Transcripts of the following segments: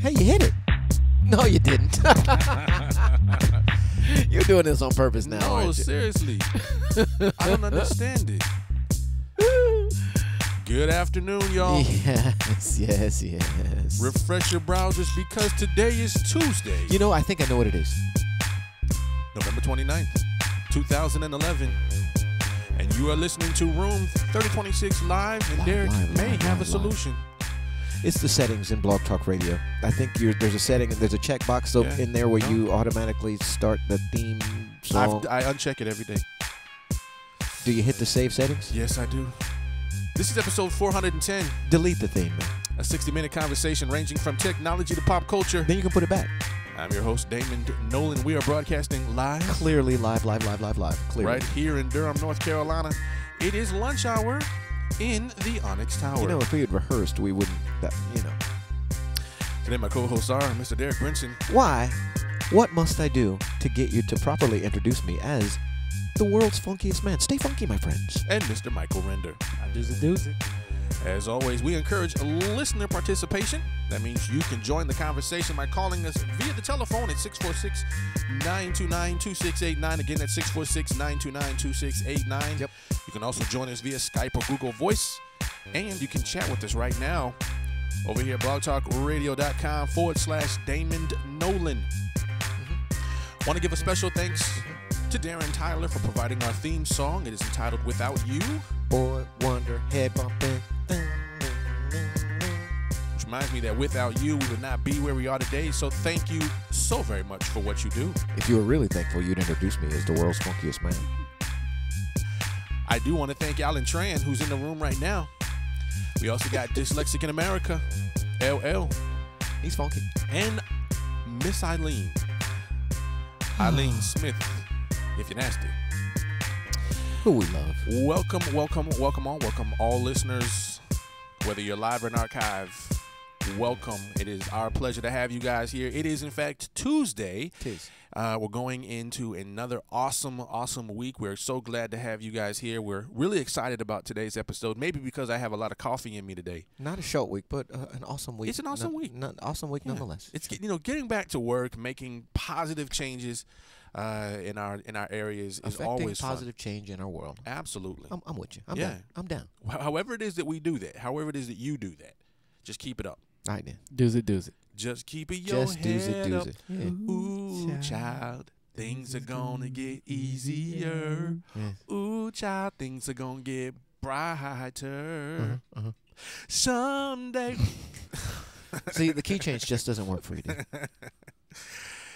Hey, you hit it. No, you didn't. You're doing this on purpose now, No, aren't you? seriously. I don't understand it. Good afternoon, y'all. Yes. Refresh your browsers because today is Tuesday, You know, I think I know what it is. November 29th, 2011. And you are listening to Room 3026 Live, and Derek may have a solution. It's the settings in Blog Talk Radio. I think there's a setting, there's a checkbox in there where you automatically start the theme song. I uncheck it every day. Do you hit the save settings? Yes, I do. This is episode 410, Delete the theme, man. a 60-minute conversation ranging from technology to pop culture. Then you can put it back. I'm your host, Damond Nollan. We are broadcasting live. Clearly live. Clearly. Right here in Durham, North Carolina. It is lunch hour in the Onyx Tower. You know, if we had rehearsed, we wouldn't, Today my co-hosts are Mr. Derek Brinson. Why? What must I do to get you to properly introduce me as the world's funkiest man? Stay funky, my friends. And Mr. Michael Render. I doozy. As always, we encourage listener participation. That means you can join the conversation by calling us via the telephone at 646-929-2689. Again, that's 646-929-2689. Yep. You can also join us via Skype or Google Voice. And you can chat with us right now over here at blogtalkradio.com/Damond Nollan. Want to give a special thanks to Darren Tyler for providing our theme song. It is entitled Without You. Boy, wonder, head bumping. Which reminds me that without you, we would not be where we are today. So thank you so very much for what you do. If you were really thankful, you'd introduce me as the world's funkiest man. I do want to thank Alan Tran, who's in the room right now. We also got Dyslexic in America, LL, He's funky. and Miss Eileen Smith, if you're nasty. Who we love. Welcome all listeners, whether you're live or in archive. Welcome. It is our pleasure to have you guys here. It is, in fact, Tuesday. It is. We're going into another awesome week. We're so glad to have you guys here. We're really excited about today's episode, maybe because I have a lot of coffee in me today. Not a short week, but an awesome week. It's an awesome week. Awesome week nonetheless. It's getting back to work, making positive changes in our areas is always positive fun. change in our world. Absolutely. I'm with you. I'm down. However it is that we do that, however it is that you do that, just keep it up. All right, then. Doozy. Just keep it your head up. Yeah. Ooh, child, things are gonna get easier. Yeah. Ooh, child, things are gonna get brighter. Uh-huh. Someday. See, the key change just doesn't work for you, dude.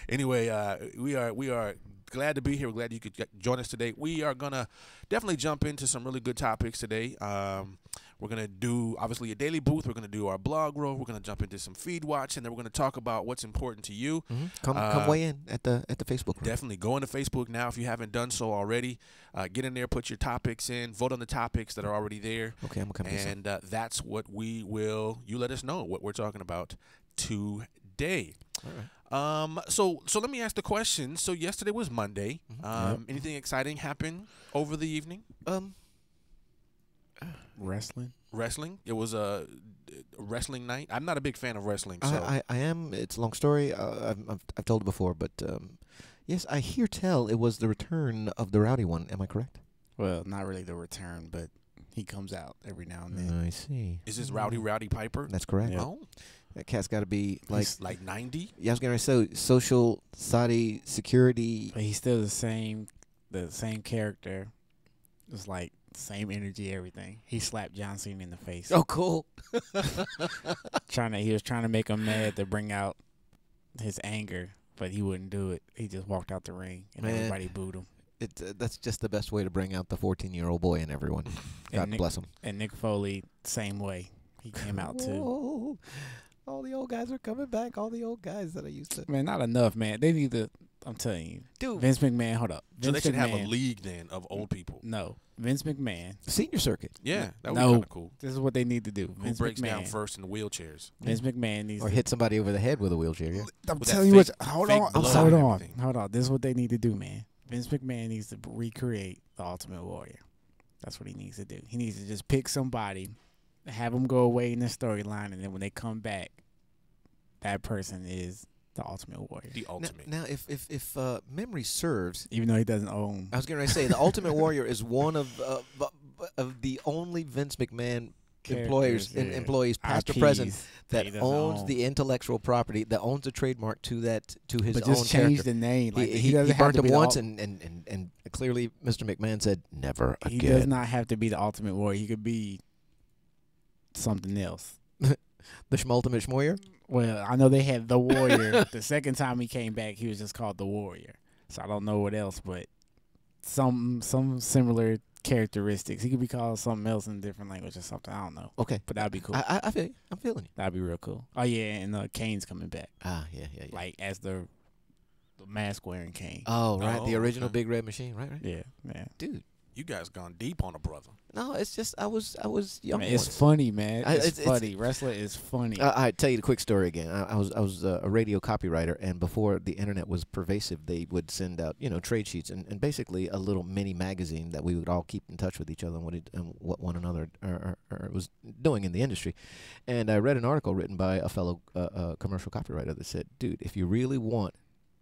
Anyway, we are glad to be here. We're glad you could join us today. We are gonna definitely jump into some really good topics today. We're going to do, obviously, a daily booth. We're going to do our blog roll. We're going to jump into some feed watch, and then we're going to talk about what's important to you. Mm-hmm. Come weigh in at the Facebook room. Definitely. Go into Facebook now if you haven't done so already. Get in there, put your topips in, vote on the topics that are already there. Okay, I'm going to come And that's what we will, you let us know what we're talking about today. All right. So let me ask the question. So yesterday was Monday. Mm-hmm. Anything exciting happen over the evening? Wrestling. It was a wrestling night. I'm not a big fan of wrestling. So I am. It's a long story. I've told it before, but yes, I hear tell it was the return of the Rowdy One. Am I correct? Well, not really the return, but he comes out every now and then. I see. is this Rowdy Piper? That's correct. Yeah. Oh, That cat's got to be like 90. Yeah, I was going to say social Saudi security. But he's still the same character. It's like same energy, everything. He slapped John Cena in the face. Oh, cool. He was trying to make him mad to bring out his anger, but he wouldn't do it. He just walked out the ring, and everybody booed him. That's just the best way to bring out the 14-year-old boy in everyone. God bless him. And Nick Foley, same way. He came out too. Whoa. All the old guys are coming back. All the old guys that I used to. Man, not enough, man. They need to. I'm telling you, Dude. Vince McMahon. Hold up. So Vince they should McMahon, have a league then of old people. No, Vince McMahon. Senior circuit. Yeah, that would be No. kind of cool. This is what they need to do. Who Vince breaks McMahon. down first in the wheelchairs? Vince McMahon needs Or to hit somebody over the head with a wheelchair. Yeah. I'm With telling that you fake- what. Hold fake on. blood Hold and on. everything. Hold on. This is what they need to do, man. Vince McMahon needs to recreate the Ultimate Warrior. That's what he needs to do. He needs to just pick somebody, have them go away in the storyline, and then when they come back, that person is the Ultimate Warrior. The ultimate. Now if memory serves, Even though he doesn't own. I was going to say the Ultimate Warrior is one of the only Vince McMahon employees, past or present, that owns the intellectual property, that owns the trademark to his but own just change character. the name. Like, He doesn't have burnt to him be once, and clearly Mr. McMahon said never he again. does not have to be the Ultimate Warrior. He could be something else. The Schmultimate Schmoyer? Well, I know they had the Warrior. The second time he came back, he was just called the Warrior. So I don't know what else, but some similar characteristics. He could be called something else in a different language or something. I don't know. Okay. But that'd be cool. I feel you. I'm feeling you. That'd be real cool. Oh, yeah, and Kane's coming back. Ah, yeah. Like, as the mask-wearing Kane. Oh, right. Oh, the original okay. Big Red Machine. Right. Yeah, man. Dude. You guys gone deep on a brother. No, it's just I was young. Man, it's once. funny, man. It's It's- funny. Wrestling is funny. I tell you the quick story again. I was a radio copywriter, and before the internet was pervasive, they would send out trade sheets and basically a little mini magazine that we would all keep in touch with each other and what one another was doing in the industry. And I read an article written by a fellow commercial copywriter that said, "Dude, if you really want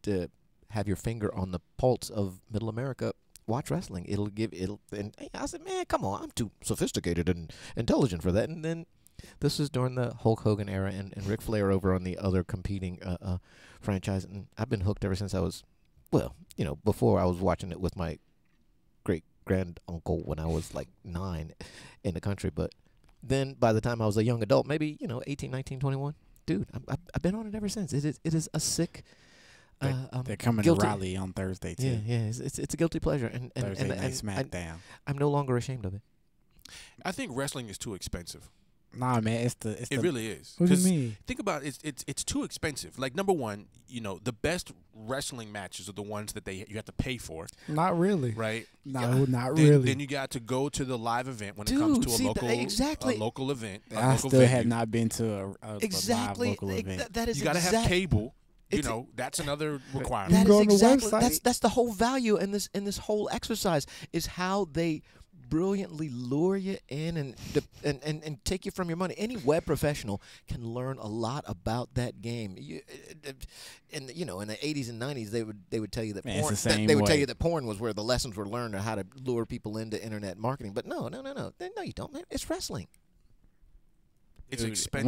to have your finger on the pulse of Middle America, watch wrestling. And I said, man, come on, I'm too sophisticated and intelligent for that." And then this was during the Hulk Hogan era and Ric Flair over on the other competing franchise, and I've been hooked ever since I was, before I was watching it with my great granduncle when I was like 9 in the country, but then by the time I was a young adult, maybe 18, 19, 21, dude, I've been on it ever since. It is a sick. They're coming guilty. to Raleigh on Thursday too. Yeah. It's a guilty pleasure, and Thursday night and SmackDown. I'm no longer ashamed of it. I think wrestling is too expensive. Nah, man, It really is. What do you 'Cause mean? Think about it. It's too expensive. Like, number one, the best wrestling matches are the ones that you have to pay for, Not really. right? No, not Then, really. Then you got to go to the live event when it Dude, comes to see, a local exactly. a local event. A I local still have venue. not been to a Exactly. live local event. That is You got to have cable. That's another requirement. That go is on the exactly website. that's the whole value in this whole exercise is how they brilliantly lure you in and take you from your money. Any web professional can learn a lot about that game. In the 80s and 90s, they would tell you that Man, it's porn, the same they would tell way. you that porn was where the lessons were learned on how to lure people into internet marketing. But no, you don't, man. It's wrestling. It's Dude, expensive.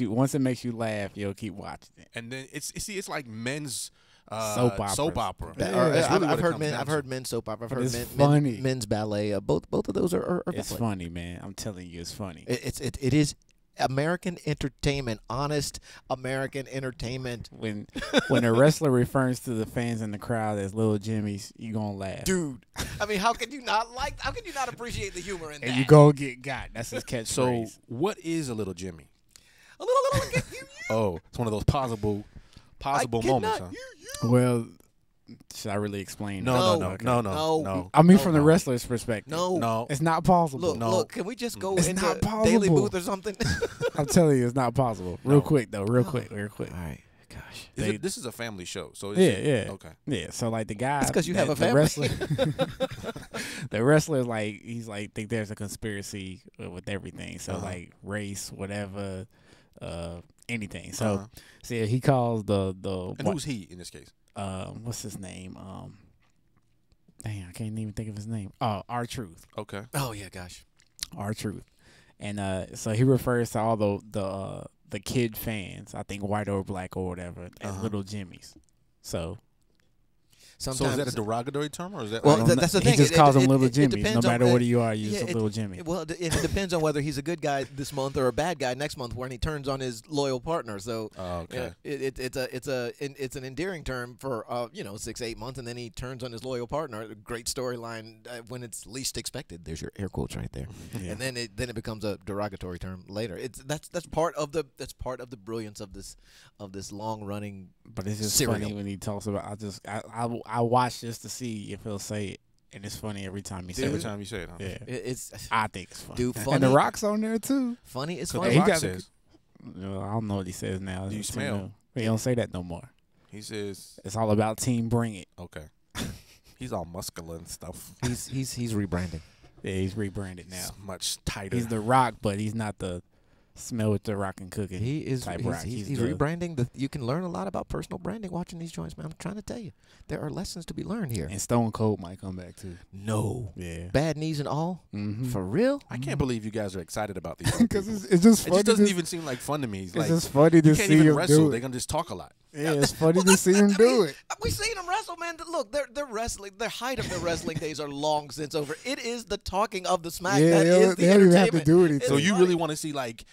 Once it makes you laugh, you'll keep watching it. And then it's like men's Soap opera. Yeah. I've heard men's soap opera. I've But heard it's funny. men's ballet. Both of those are It's valid. funny, man. I'm telling you, it's funny. It is American entertainment, honest American entertainment. When a wrestler refers to the fans in the crowd as little Jimmys, you gonna laugh. Dude, I mean, how could you not appreciate the humor in that? And you go get got. That's his catchphrase. So what is a little Jimmy? a little get you. Oh, it's one of those possible moments, huh? Well, should I really explain? No. I mean, No, from the wrestler's perspective. No. It's not possible. Look, can we just go It's into not Daily possible. Booth or something? I'm telling you, it's not possible. Real quick, though. Real quick. All right, gosh. This is a family show, so Yeah. Okay. Yeah, so like the guy. That's 'cause you have a the family. Wrestler, the wrestler, he's think there's a conspiracy with everything. So like race, whatever, anything. So see, he calls the And who's he in this case? what's his name? Dang, I can't even think of his name. Oh, R-Truth. Okay. Oh yeah, gosh. R-Truth. And so he refers to all the kid fans, I think white or black or whatever, as little Jimmys. So Sometimes, So is that a derogatory term, or is that? Well, I don't that's know. the thing. He just calls them little it Jimmys. No depends on- matter what you are, you yeah, just a little Jimmy. Well, it depends on whether he's a good guy this month or a bad guy next month when he turns on his loyal partner. So okay. it's an endearing term for 6-8 months, and then he turns on his loyal partner. A great storyline when it's least expected. There's your air quotes right there. Yeah. And then it becomes a derogatory term later. That's part of the brilliance of this long running. But it's just Serial. funny when he talks about. I watch just to see if he'll say it, and it's funny every time he says Every it. time you say it, huh? Yeah, It's I think it's funny. dude, And funny. the Rock's on there too. Funny is So funny. the he Rock got- says, I don't know what he says now. Do you It's too smell? new. He don't say that no more. he says, It's all about Team Bring It. okay. He's all muscular and stuff. He's rebranding. Yeah, he's rebranded now. It's much tighter. He's the Rock, but he's not the smell what they're rocking cooking. He is. type He's, rock. he's the- rebranding. You can learn a lot about personal branding watching these joints, man. I'm trying to tell you, there are lessons to be learned here. And Stone Cold might come back too. No, Yeah. bad knees and all. Mm-hmm. For real? I can't believe you guys are excited about these. Because Because it's just it funny. just doesn't to, even seem like fun to me. It's it's like just funny to you can't see even him wrestle. do They're it. gonna just talk a lot. Yeah, it's funny to see him do it. We seen them wrestle, man. Look, their wrestling, their height of their wrestling days are long since over. It is the talking of the smack Yeah, that they is don't the even have to entertainment. do anything. So It's you funny. really want to see like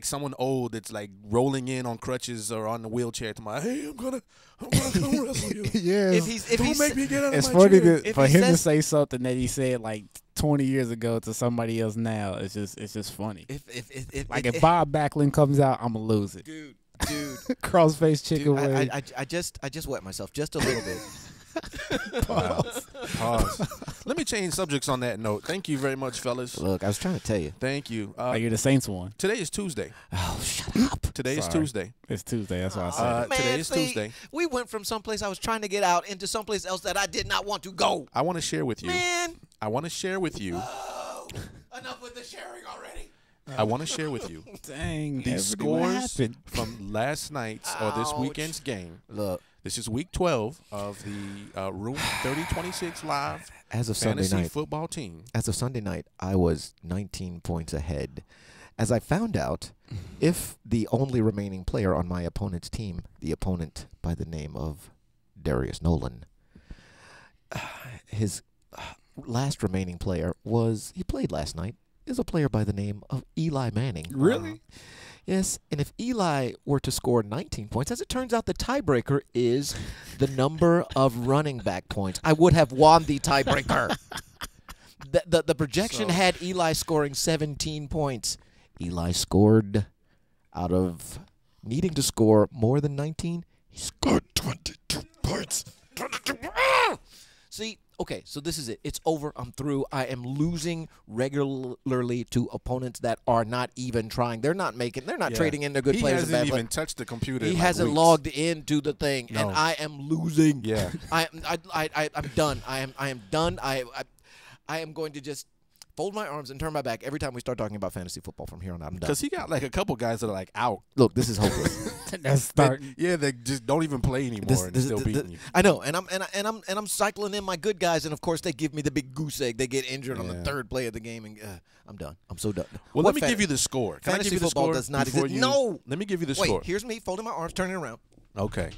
someone old that's like rolling in on crutches or on the wheelchair to my, hey, I'm gonna come wrestle you. Yeah, If he's Don't make me get out of it's my funny chair. to, If for he him to says- say something that he said like 20 years ago to somebody else now. It's just funny. if Like if Bob Backlund comes out, I'ma lose it. dude, Crossface chicken dude, wing. I just wet myself just a little bit. Pause. Let me change subjects on that note. Thank you very much, fellas. Look, I was trying to tell you. Thank you. Like you're the Saints one. Today is Tuesday. Oh, shut up. Today is Sorry. Tuesday. It's Tuesday. That's why I said it. Man, Today is see, Tuesday. We went from someplace I was trying to get out into someplace else that I did not want to go. I want to share with you. Man, I want to share with you. enough with the sharing already. I want to share with you Dang, the everything what scores happened? from last night's or this Ouch. weekend's game. Look, This is week 12 of the Room 3026 Live as of Fantasy Sunday night, Football Team. as of Sunday night, I was 19 points ahead. As I found out, if the only remaining player on my opponent's team, the opponent by the name of Darius Nolan, his last remaining player he played last night, is a player by the name of Eli Manning. Really? Yes, and if Eli were to score 19 points, as it turns out, the tiebreaker is the number of running back points. I would have won the tiebreaker. The projection So- had Eli scoring 17 points. Eli scored out of needing to score more than 19. He scored 22 points. 22. Ah! See, okay, so this is it. It's over. I'm through. I am losing regularly to opponents that are not even trying. They're not Yeah. trading in their good He players and hasn't bad even players. touched the computer. He in like hasn't weeks. logged into the thing, and No. I am losing. Yeah. I'm done. I am done. I am going to just fold my arms and turn my back every time we start talking about fantasy football from here on out. I'm done. Because he got like a couple guys that are like out. Look, this is hopeless. That's starting. Yeah, they just don't even play anymore and still beating you. I know, and I'm cycling in my good guys, and of course they give me the big goose egg. They get injured on the Yeah. third play of the game, and I'm done. I'm so done. Well, What let me give you the score. Can I fantasy give you the football score does not before exist. you? No. Let me give you the Wait, score. here's me folding my arms, turning around. Okay.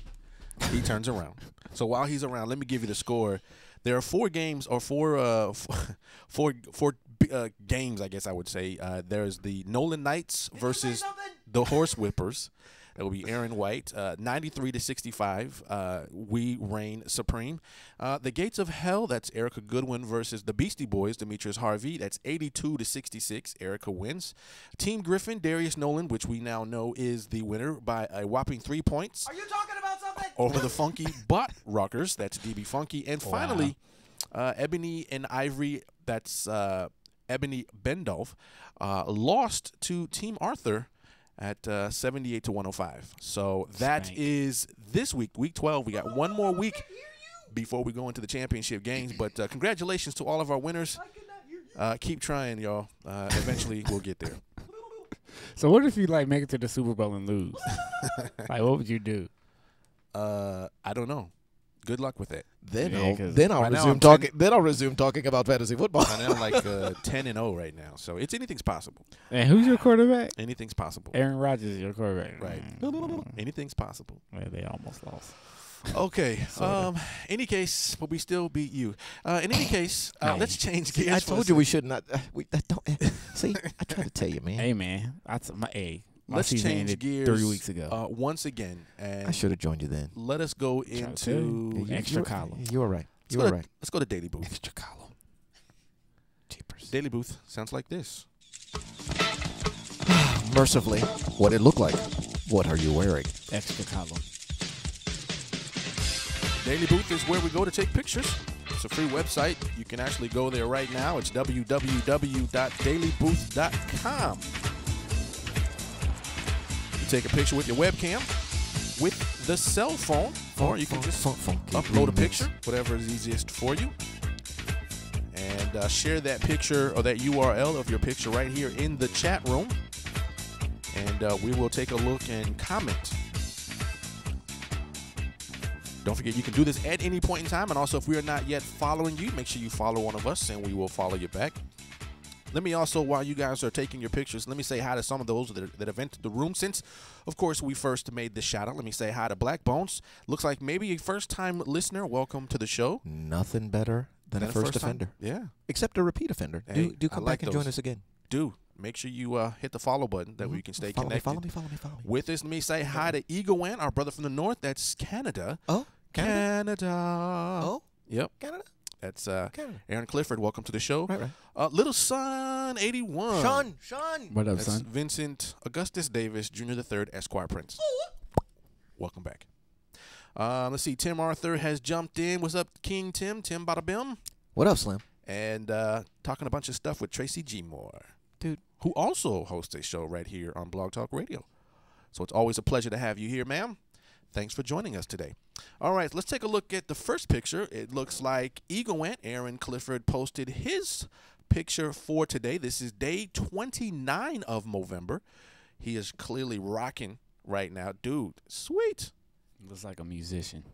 He turns around. So while he's around, let me give you the score. There are four games or four games, I guess I would say. There's the Nolan Knights versus the Horse Whippers. That will be Aaron White, 93-65. We reign supreme. The Gates of Hell. That's Erica Goodwin versus the Beastie Boys, Demetrius Harvey. That's 82-66. Erica wins. Team Griffin, Darius Nolan, which we now know is the winner by a whopping 3 points. Are you talking about something? Over the Funky Bot Rockers. That's DB Funky. And finally, Ebony and Ivory. That's Ebony Bendolph. Lost to Team Arthur at 78-105. So that Spank. is this week, week 12. We got one more week before we go into the championship games. But congratulations to all of our winners. Keep trying, y'all. Eventually, we'll get there. So what if you like make it to the Super Bowl and lose? Like what would you do? I don't know. Good luck with it. Then Yeah, I'll 'cause then I'll right now resume I'm talking. Then I'll resume talking about fantasy football. I know I'm like 10-0 right now. So anything's possible. And who's your quarterback? Anything's possible. Aaron Rodgers is your quarterback. Right. Mm. Anything's possible. Well, they almost lost. Okay. Any case, but we still beat you. In any case, let's change gears. I for a told you we second. should not. That don't. See, I try to tell you, man. Hey man, my Let's season change ended gears 3 weeks ago. once again, and I should have joined you then. let us go to tell into you. Extra column. You were right. Let's You go were to- right. Let's go to Daily Booth. Extra column. Jeepers. Daily Booth sounds like this. Mercifully, what it looked like. What are you wearing? Extra column. Daily Booth is where we go to take pictures. It's a free website. You can actually go there right now. It's www.dailybooth.com. You take a picture with your webcam, with the cell phone, or you can just upload a picture, whatever is easiest for you, and share that picture or that URL of your picture right here in the chat room. and we will take a look and comment. Don't forget, you can do this at any point in time. And also, if we are not yet following you, make sure you follow one of us, and we will follow you back. Let me also, while you guys are taking your pictures, let me say hi to some of those that have entered the room since, of course, we first made this shout out. Let me say hi to Black Bones. Looks like maybe a first-time listener. Welcome to the show. Nothing better than a first offender. Yeah. Except a repeat offender. Hey, do come back and join us again. Do. Make sure you hit the follow button. That way you can stay connected. Follow me. With us, let me say hi to Egoan, our brother from the north. That's Canada. Oh, Canada. Oh, yep. Canada. That's Canada. Aaron Clifford. Welcome to the show. Right. Little Son 81. Sean. What up, That's son? Vincent Augustus Davis, Jr. III, Esquire Prince. Welcome back. Let's see. Tim Arthur has jumped in. What's up, King Tim? Tim Bada Bim. What up, Slim? And talking a bunch of stuff with Tracy G. Moore, Dude. who also hosts a show right here on Blog Talk Radio. So it's always a pleasure to have you here, ma'am. Thanks for joining us today. All right, let's take a look at the first picture. It looks like Egoant, Aaron Clifford, posted his picture for today. This is day 29 of November. He is clearly rocking right now. Dude, sweet. Looks like a musician.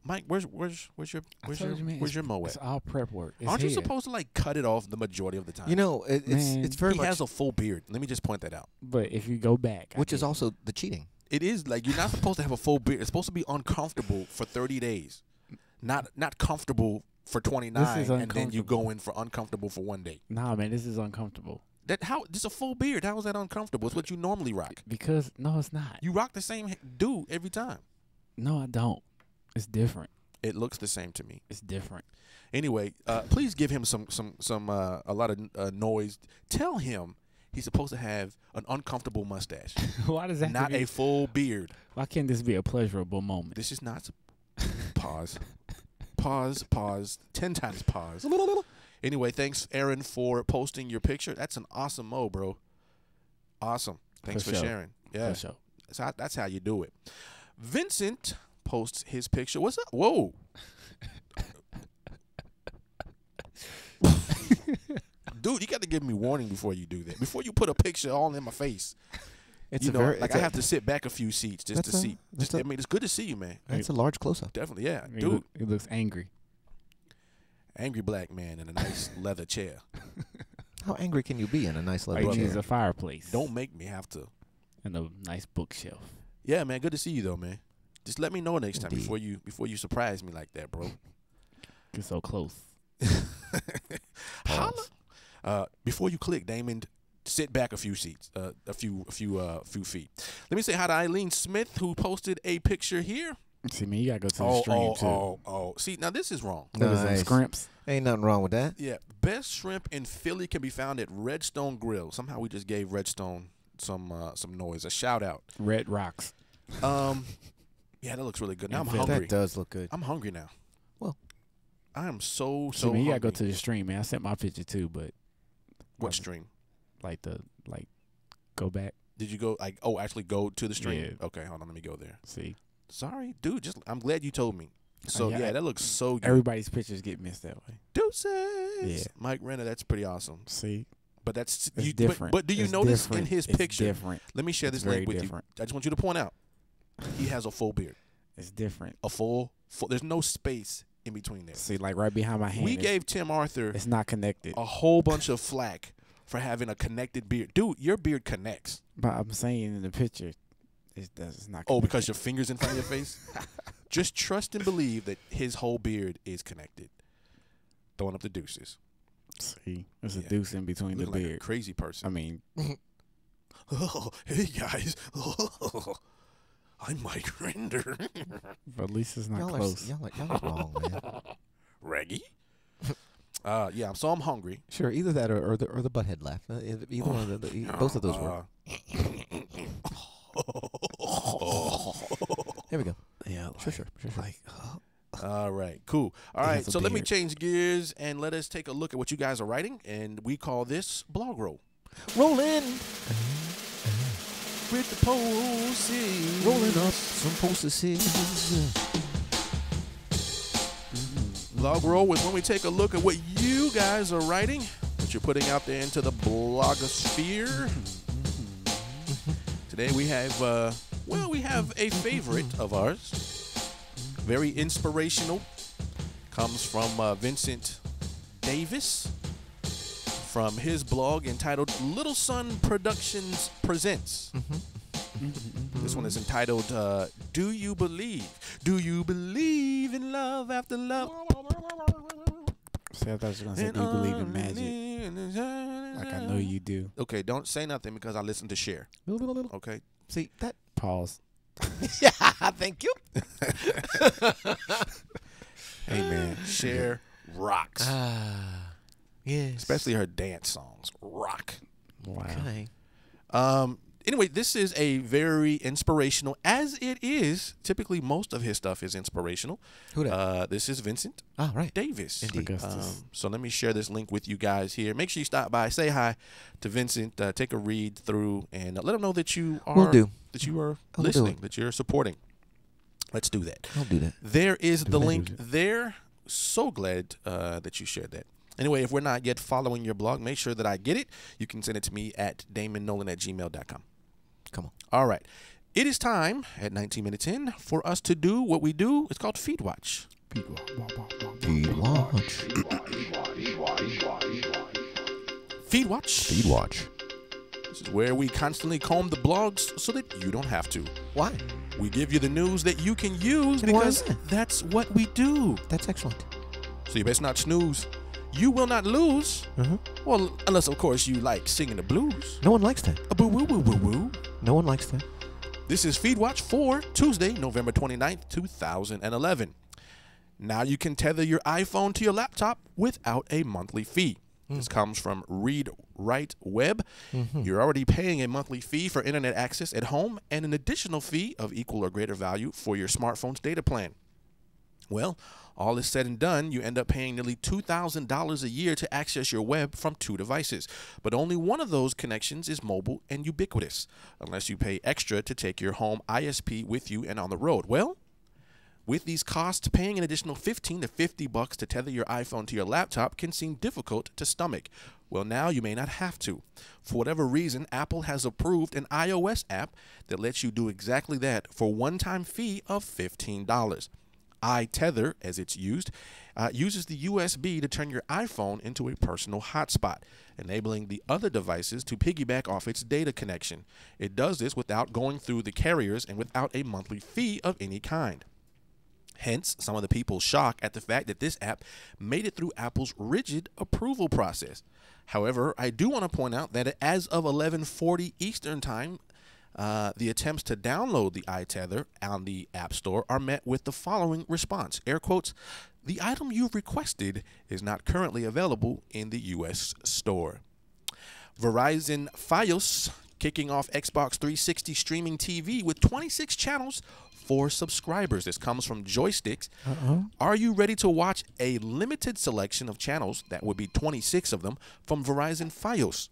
Mike, where's your mow It's at? all prep work. It's Aren't you here. supposed to like cut it off the majority of the time? You know, it's very he much, has a full beard. Let me just point that out. But if you go back, which is also the cheating. It is like you're not supposed to have a full beard. It's supposed to be uncomfortable for 30 days, not comfortable for 29, and then you go in for uncomfortable for 1 day. Nah, man, this is uncomfortable. This is a full beard. How is that uncomfortable? It's what you normally rock. Because no, it's not. You rock the same dude every time. No, I don't. It's different. It looks the same to me. It's different. Anyway, please give him a lot of noise. Tell him he's supposed to have an uncomfortable mustache. Why does that? Not a full beard. Why can't this be a pleasurable moment? This is not. Pause. Pause. 10 times pause. Anyway, thanks, Aaron, for posting your picture. That's an awesome mo, bro. Awesome. Thanks for sharing. Yeah. For sure. That's how you do it. Vincent posts his picture. What's up? Whoa. Dude, you got to give me warning before you do that. Before you put a picture all in my face. It's I have to sit back a few seats just to see. I mean, it's good to see you, man. It's a large close-up. Definitely, yeah. Dude. He looks angry. Angry black man in a nice leather chair. How angry can you be in a nice leather He chair? needs a fireplace. Don't make me have to. And a nice bookshelf. Yeah, man. Good to see you, though, man. Just let me know next time Indeed. before you surprise me like that, bro. Get so close. Holla. Before you click, Damond, sit back a few seats, a few feet. Let me say hi to Eileen Smith, who posted a picture here. See, man, you gotta go to the stream too. Oh. See, now this is wrong. What is them, Nice. scrimps? Ain't nothing wrong with that. Yeah, best shrimp in Philly can be found at Redstone Grill. Somehow we just gave Redstone some noise, a shout out. Red Rocks. Yeah, that looks really good. Now I'm In Philly. hungry. That does look good. I'm hungry now. Well, I am so See, man, you hungry. gotta go to the stream, man. I sent my picture too, but What stream? Go back. Did you go actually go to the stream? Yeah. Okay, hold on, let me go there. See, Sorry, dude. I'm glad you told me. So yeah, yeah, that looks so good. everybody's pictures get missed that way. Deuces. Yeah. Mike Renner, that's pretty awesome. See, But that's it's different. But do you It's notice in different. his It's picture? different. Let me share It's this very link with different. you. I just want you to point out he has a full beard. It's different. A full. There's no space in between there. See, like right behind my hand. We gave Tim Arthur It's not connected. a whole bunch of flack for having a connected beard. Dude, your beard connects. But I'm saying in the picture, it's not. Oh, Connected. because your finger's in front of your face? Just trust and believe that his whole beard is connected. Throwing up the deuces. See, there's a Yeah. deuce in between the Look like a beard. crazy person. I mean, Oh, hey guys. I'm Mike Render. but at least it's not y'all close. y'all are wrong, man. Reggie. Yeah, so I'm hungry. Sure, either that or the butthead laugh. Either one of both of those work. Here we go. Yeah, Sure. All right, cool. All He right, has a so let me beard. change gears and let us take a look at what you guys are writing, and we call this Blog Roll. Roll in. With the poses. Rolling up some posters. Blog Roll is when we take a look at what you guys are writing, what you're putting out there into the blogosphere. Today we have, we have a favorite of ours. Very inspirational. Comes from Vincent Davis from his blog entitled Little Sun Productions Presents. This one is entitled, Do You Believe? Do you believe in love after love? See, I thought you were going to say, do you believe in magic? Like I know you do. Okay, don't say nothing because I listen to Cher. Okay? See, that. Pause. Yeah, thank you. Hey, man, Cher rocks. Yes. Especially her dance songs. Rock. Wow. Okay. Anyway, this is a very inspirational, as it is. Typically, most of his stuff is inspirational. Who that? This is Vincent Right. Davis. Indeed. So let me share this link with you guys here. Make sure you stop by, say hi to Vincent, take a read through, and let him know that you are listening, that you're supporting. Let's do that. I'll do that. There is the link there. So glad that you shared that. Anyway, if we're not yet following your blog, make sure that I get it. You can send it to me at damondnollan@gmail.com. Come on. All right. It is time at 19 minutes in for us to do what we do. It's called Feed Watch. Feed Watch. Feed Watch. Feed Watch. This is where we constantly comb the blogs so that you don't have to. Why? We give you the news that you can use And why because is that? that's what we do. That's excellent. So you best not snooze. You will not lose. Well, unless, of course, you like singing the blues. No one likes that. A boo-woo-woo-woo-woo. No one likes that. This is Feed Watch for Tuesday, November 29th, 2011. Now you can tether your iPhone to your laptop without a monthly fee. This comes from Read Write Web. You're already paying a monthly fee for internet access at home and an additional fee of equal or greater value for your smartphone's data plan. Well, all is said and done, you end up paying nearly $2,000 a year to access your web from 2 devices. But only one of those connections is mobile and ubiquitous, unless you pay extra to take your home ISP with you and on the road. Well, with these costs, paying an additional $15 to $50 to tether your iPhone to your laptop can seem difficult to stomach. Well, now you may not have to. For whatever reason, Apple has approved an iOS app that lets you do exactly that for a one-time fee of $15. iTether, as it's used, uses the USB to turn your iPhone into a personal hotspot, enabling the other devices to piggyback off its data connection. It does this without going through the carriers and without a monthly fee of any kind. Hence, some of the people's shock at the fact that this app made it through Apple's rigid approval process. However, I do want to point out that as of 11:40 Eastern Time, the attempts to download the iTether on the App Store are met with the following response. Air quotes, "The item you've requested is not currently available in the U.S. store." Verizon Fios kicking off Xbox 360 streaming TV with 26 channels for subscribers. This comes from Joysticks. Are you ready to watch a limited selection of channels, that would be 26 of them, from Verizon Fios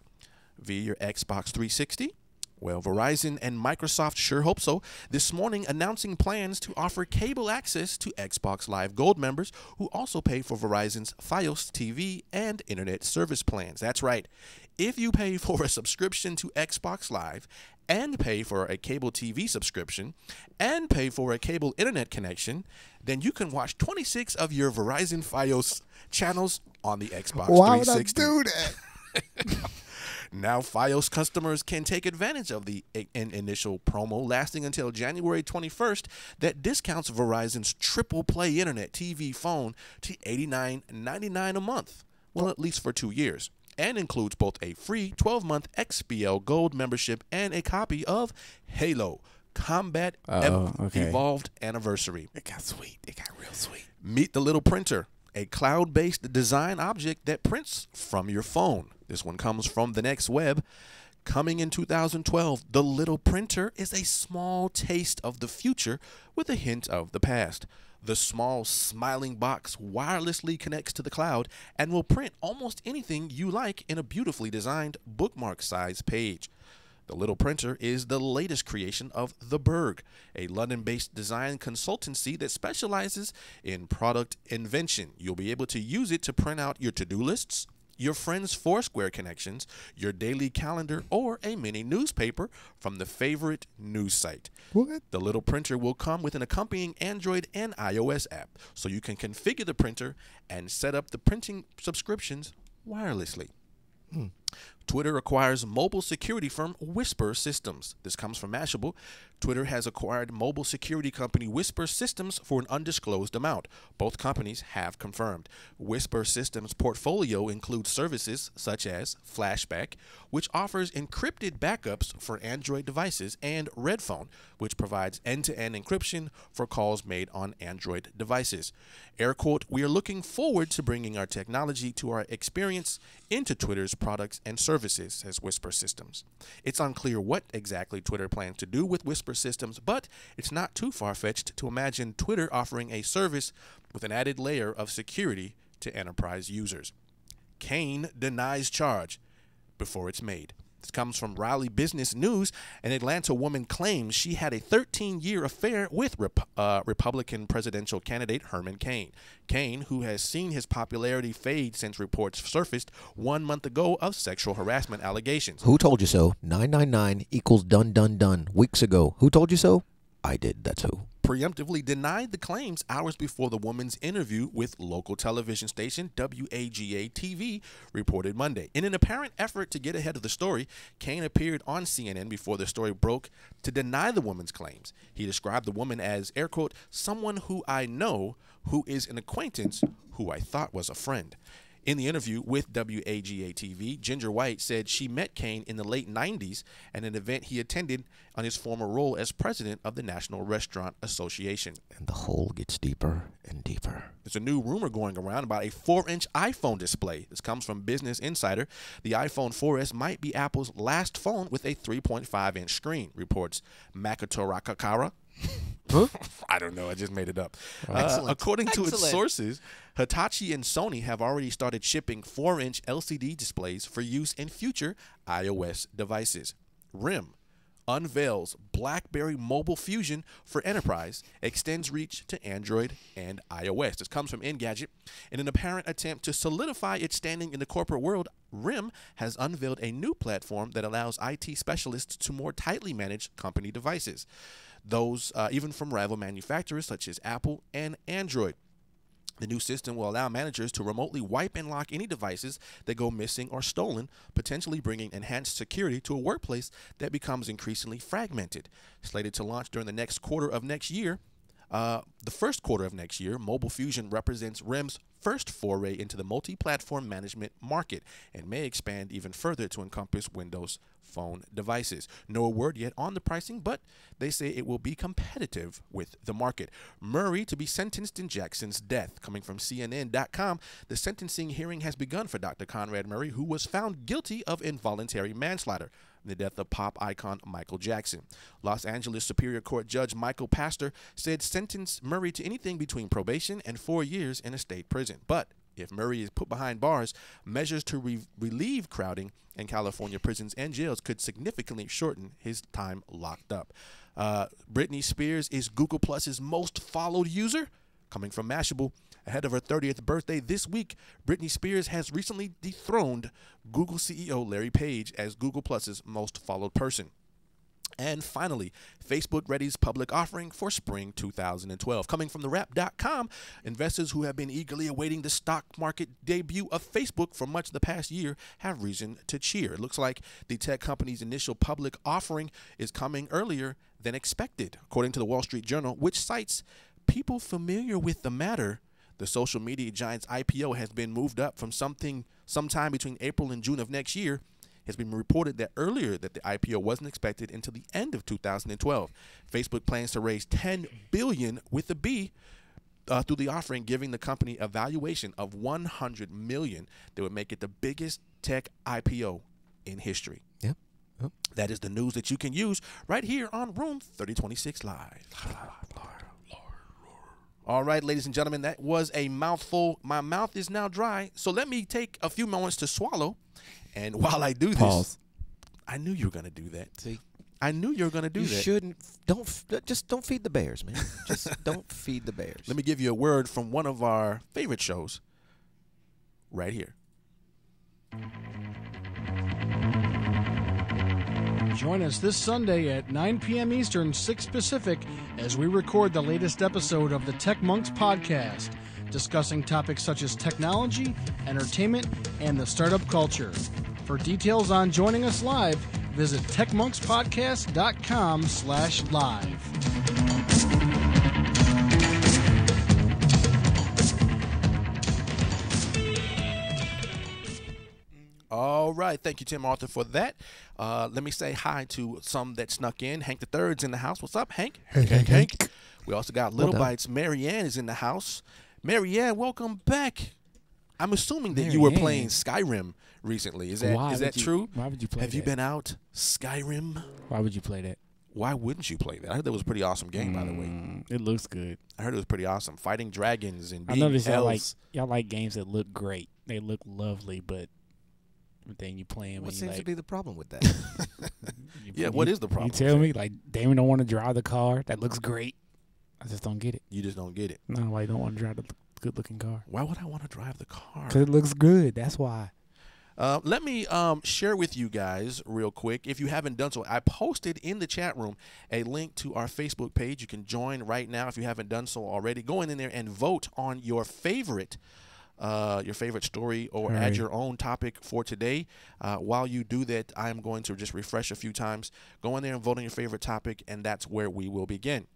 via your Xbox 360? Well, Verizon and Microsoft sure hope so. This morning, announcing plans to offer cable access to Xbox Live Gold members who also pay for Verizon's Fios TV and internet service plans. That's right. If you pay for a subscription to Xbox Live and pay for a cable TV subscription and pay for a cable internet connection, then you can watch 26 of your Verizon Fios channels on the Xbox 360. Why would I do that? Now, Fios customers can take advantage of the initial promo lasting until January 21st that discounts Verizon's triple play internet TV phone to $89.99 a month, well, at least for 2 years, and includes both a free 12-month XBL Gold membership and a copy of Halo Combat Evolved Anniversary. It got sweet. It got real sweet. Meet the Little Printer, a cloud-based design object that prints from your phone. This one comes from the Next Web. Coming in 2012, the Little Printer is a small taste of the future with a hint of the past. The small smiling box wirelessly connects to the cloud and will print almost anything you like in a beautifully designed bookmark-sized page. The Little Printer is the latest creation of The Berg, a London-based design consultancy that specializes in product invention. You'll be able to use it to print out your to-do lists, your friends' Foursquare connections, your daily calendar, or a mini newspaper from the favorite news site. What? The little printer will come with an accompanying Android and iOS app, so you can configure the printer and set up the printing subscriptions wirelessly. Twitter acquires mobile security firm Whisper Systems. This comes from Mashable. Twitter has acquired mobile security company Whisper Systems for an undisclosed amount. Both companies have confirmed. Whisper Systems' portfolio includes services such as Flashback, which offers encrypted backups for Android devices, and Redphone, which provides end-to-end encryption for calls made on Android devices. Air quote, "We are looking forward to bringing our technology to our experience into Twitter's products and services," says Whisper Systems. It's unclear what exactly Twitter plans to do with Whisper Systems, but it's not too far-fetched to imagine Twitter offering a service with an added layer of security to enterprise users. Cain denies charge before it's made. This comes from Raleigh Business News. An Atlanta woman claims she had a 13-year affair with Republican presidential candidate Herman Cain. Cain, who has seen his popularity fade since reports surfaced 1 month ago of sexual harassment allegations. Who told you so? 999 equals done, done, done. Weeks ago. Who told you so? I did. That's who. Preemptively denied the claims hours before the woman's interview with local television station WAGA-TV reported Monday. In an apparent effort to get ahead of the story, Cain appeared on CNN before the story broke to deny the woman's claims. He described the woman as, air quote, "someone who I know, who is an acquaintance, who I thought was a friend." In the interview with WAGA-TV, Ginger White said she met Cain in the late 90s at an event he attended on his former role as president of the National Restaurant Association. And the hole gets deeper and deeper. There's a new rumor going around about a 4-inch iPhone display. This comes from Business Insider. The iPhone 4S might be Apple's last phone with a 3.5-inch screen, reports Makatorakakara. Huh? I don't know. I just made it up. Excellent. According to its Excellent. sources, Hitachi and Sony have already started shipping 4-inch LCD displays for use in future iOS devices. RIM unveils BlackBerry Mobile Fusion for enterprise, extends reach to Android and iOS. This comes from Engadget. In an apparent attempt to solidify its standing in the corporate world, RIM has unveiled a new platform that allows IT specialists to more tightly manage company devices. Those even from rival manufacturers such as Apple and Android. The new system will allow managers to remotely wipe and lock any devices that go missing or stolen, potentially bringing enhanced security to a workplace that becomes increasingly fragmented. Slated to launch during the next quarter of next year, the first quarter of next year, Mobile Fusion represents RIM's first foray into the multi-platform management market and may expand even further to encompass Windows Phone devices. No word yet on the pricing, but they say it will be competitive with the market. Murray to be sentenced in Jackson's death. Coming from CNN.com, the sentencing hearing has begun for Dr. Conrad Murray, who was found guilty of involuntary manslaughter in the death of pop icon Michael Jackson. Los Angeles Superior Court Judge Michael Pastor said sentence Murray to anything between probation and 4 years in a state prison. But if Murray is put behind bars, measures to relieve crowding in California prisons and jails could significantly shorten his time locked up. Britney Spears is Google Plus's most followed user. Coming from Mashable, ahead of her 30th birthday this week, Britney Spears has recently dethroned Google CEO Larry Page as Google Plus's most followed person. And finally, Facebook readies public offering for spring 2012. Coming from TheWrap.com, investors who have been eagerly awaiting the stock market debut of Facebook for much of the past year have reason to cheer. It looks like the tech company's initial public offering is coming earlier than expected. According to the Wall Street Journal, which cites people familiar with the matter, the social media giant's IPO has been moved up from sometime between April and June of next year. Has been reported that earlier that the IPO wasn't expected until the end of 2012. Facebook plans to raise $10 billion with a B through the offering, giving the company a valuation of $100 million that would make it the biggest tech IPO in history. Yep. Yep. That is the news that you can use right here on Room 3026 Live. All right, ladies and gentlemen, that was a mouthful. My mouth is now dry, so let me take a few moments to swallow. And while I do this, Pause. I knew you were going to do that. See, I knew you were going to do you that. shouldn't. Just don't feed the bears, man. Just don't feed the bears. Let me give you a word from one of our favorite shows right here. Join us this Sunday at 9 p.m. Eastern, 6 Pacific, as we record the latest episode of the Tech Monks podcast, discussing topics such as technology, entertainment, and the startup culture. For details on joining us live, visit techmonkspodcast.com/live. All right. Thank you, Tim Arthur, for that. Let me say hi to some that snuck in. Hank the Third's in the house. What's up, Hank? Hank. We also got Little Bites. Marianne is in the house. Marianne, welcome back. I'm assuming that you were playing Skyrim recently. Is that true? Why would you play that? Have you been out Skyrim? Why would you play that? Why wouldn't you play that? I heard that was a pretty awesome game, by the way. It looks good. I heard it was pretty awesome. Fighting dragons and I being noticed elves. y'all like games that look great. They look lovely, but then you play them. What and seems like, to be the problem with that? What is the problem? You tell me, like, Damon don't want to drive the car. That looks great. I just don't get it. You just don't get it. No, I don't want to drive the good-looking car. Why would I want to drive the car? Because it looks good. That's why. Let me share with you guys real quick. If you haven't done so, I posted in the chat room a link to our Facebook page. You can join right now if you haven't done so already. Go in there and vote on your favorite story or add your own topic for today. While you do that, I'm going to just refresh a few times. Go in there and vote on your favorite topic, and that's where we will begin.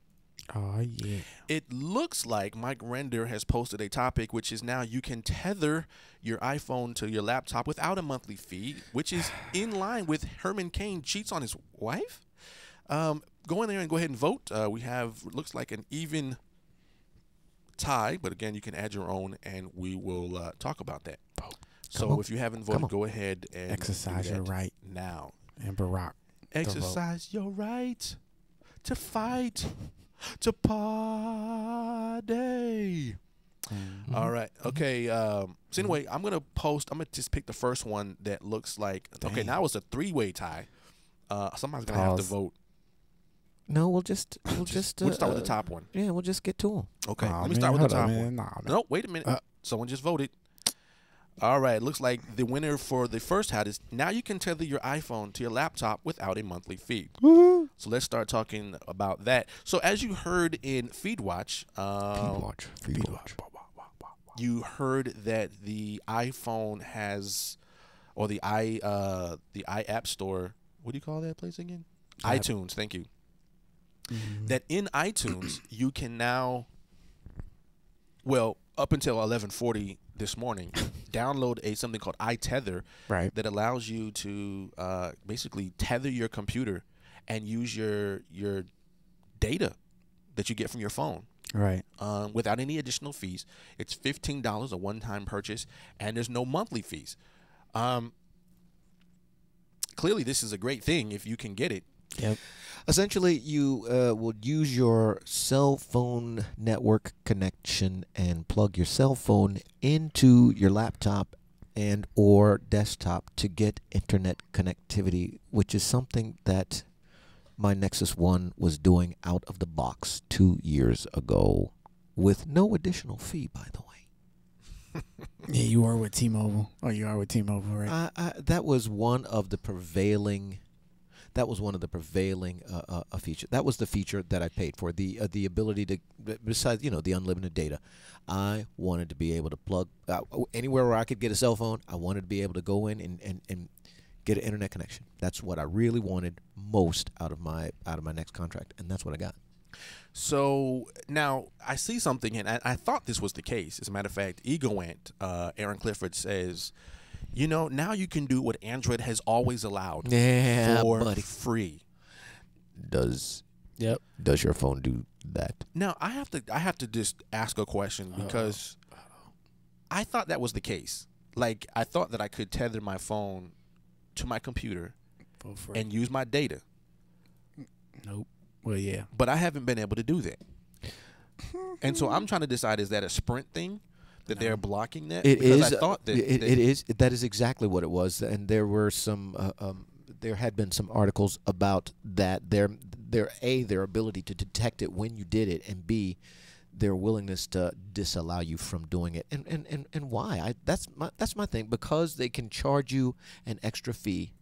Oh, yeah. It looks like Mike Render has posted a topic, which is now you can tether your iPhone to your laptop without a monthly fee, which is in line with Herman Cain cheats on his wife. Go in there and go ahead and vote. We have, looks like an even tie, but again, you can add your own, and we will talk about that. So if you haven't voted, go ahead and exercise your right now. And Barack, exercise your right to fight, to party. Mm-hmm. All right. Okay. So anyway, I'm gonna just pick the first one that looks like. Okay, now it's a three-way tie. Somebody's gonna have to vote. No, we'll just we'll start with the top one. Yeah, we'll just get to them. Okay, let me start with the top one. No, wait a minute. Someone just voted. All right, looks like the winner for the first hat is now you can tether your iPhone to your laptop without a monthly fee. Woo-hoo. So let's start talking about that. So as you heard in FeedWatch, you heard that the iPhone has, or the iApp Store. What do you call that place again? iTunes. Thank you. Mm-hmm. That in iTunes you can now, well, up until 11:40 this morning, download something called iTether, that allows you to basically tether your computer and use your data that you get from your phone, without any additional fees. It's $15, a one-time purchase, and there's no monthly fees. Clearly, this is a great thing if you can get it. Yep. Essentially, you will use your cell phone network connection and plug your cell phone into your laptop and or desktop to get internet connectivity, which is something that my Nexus 1 was doing out of the box 2 years ago with no additional fee, by the way. Yeah, you are with T-Mobile. Or you are with T-Mobile, right? That was one of the prevailing... feature. That was the feature that I paid for. The ability to, besides the unlimited data, I wanted to be able to plug anywhere where I could get a cell phone. I wanted to be able to go in and get an internet connection. That's what I really wanted most out of my next contract, and that's what I got. So now I see something, and I thought this was the case. As a matter of fact, Egoant, Aaron Clifford says, now you can do what Android has always allowed for free. Does your phone do that? Now I have to just ask a question, because I thought that was the case. Like, I thought that I could tether my phone to my computer and use my data. Nope. Well, yeah. But I haven't been able to do that. And so I'm trying to decide, is that a Sprint thing? That they're blocking that? It because is. I thought that it is. That is exactly what it was, and there were some. There had been some articles about that. Their ability to detect it when you did it, and B, their willingness to disallow you from doing it, and why? That's my thing, because they can charge you an extra fee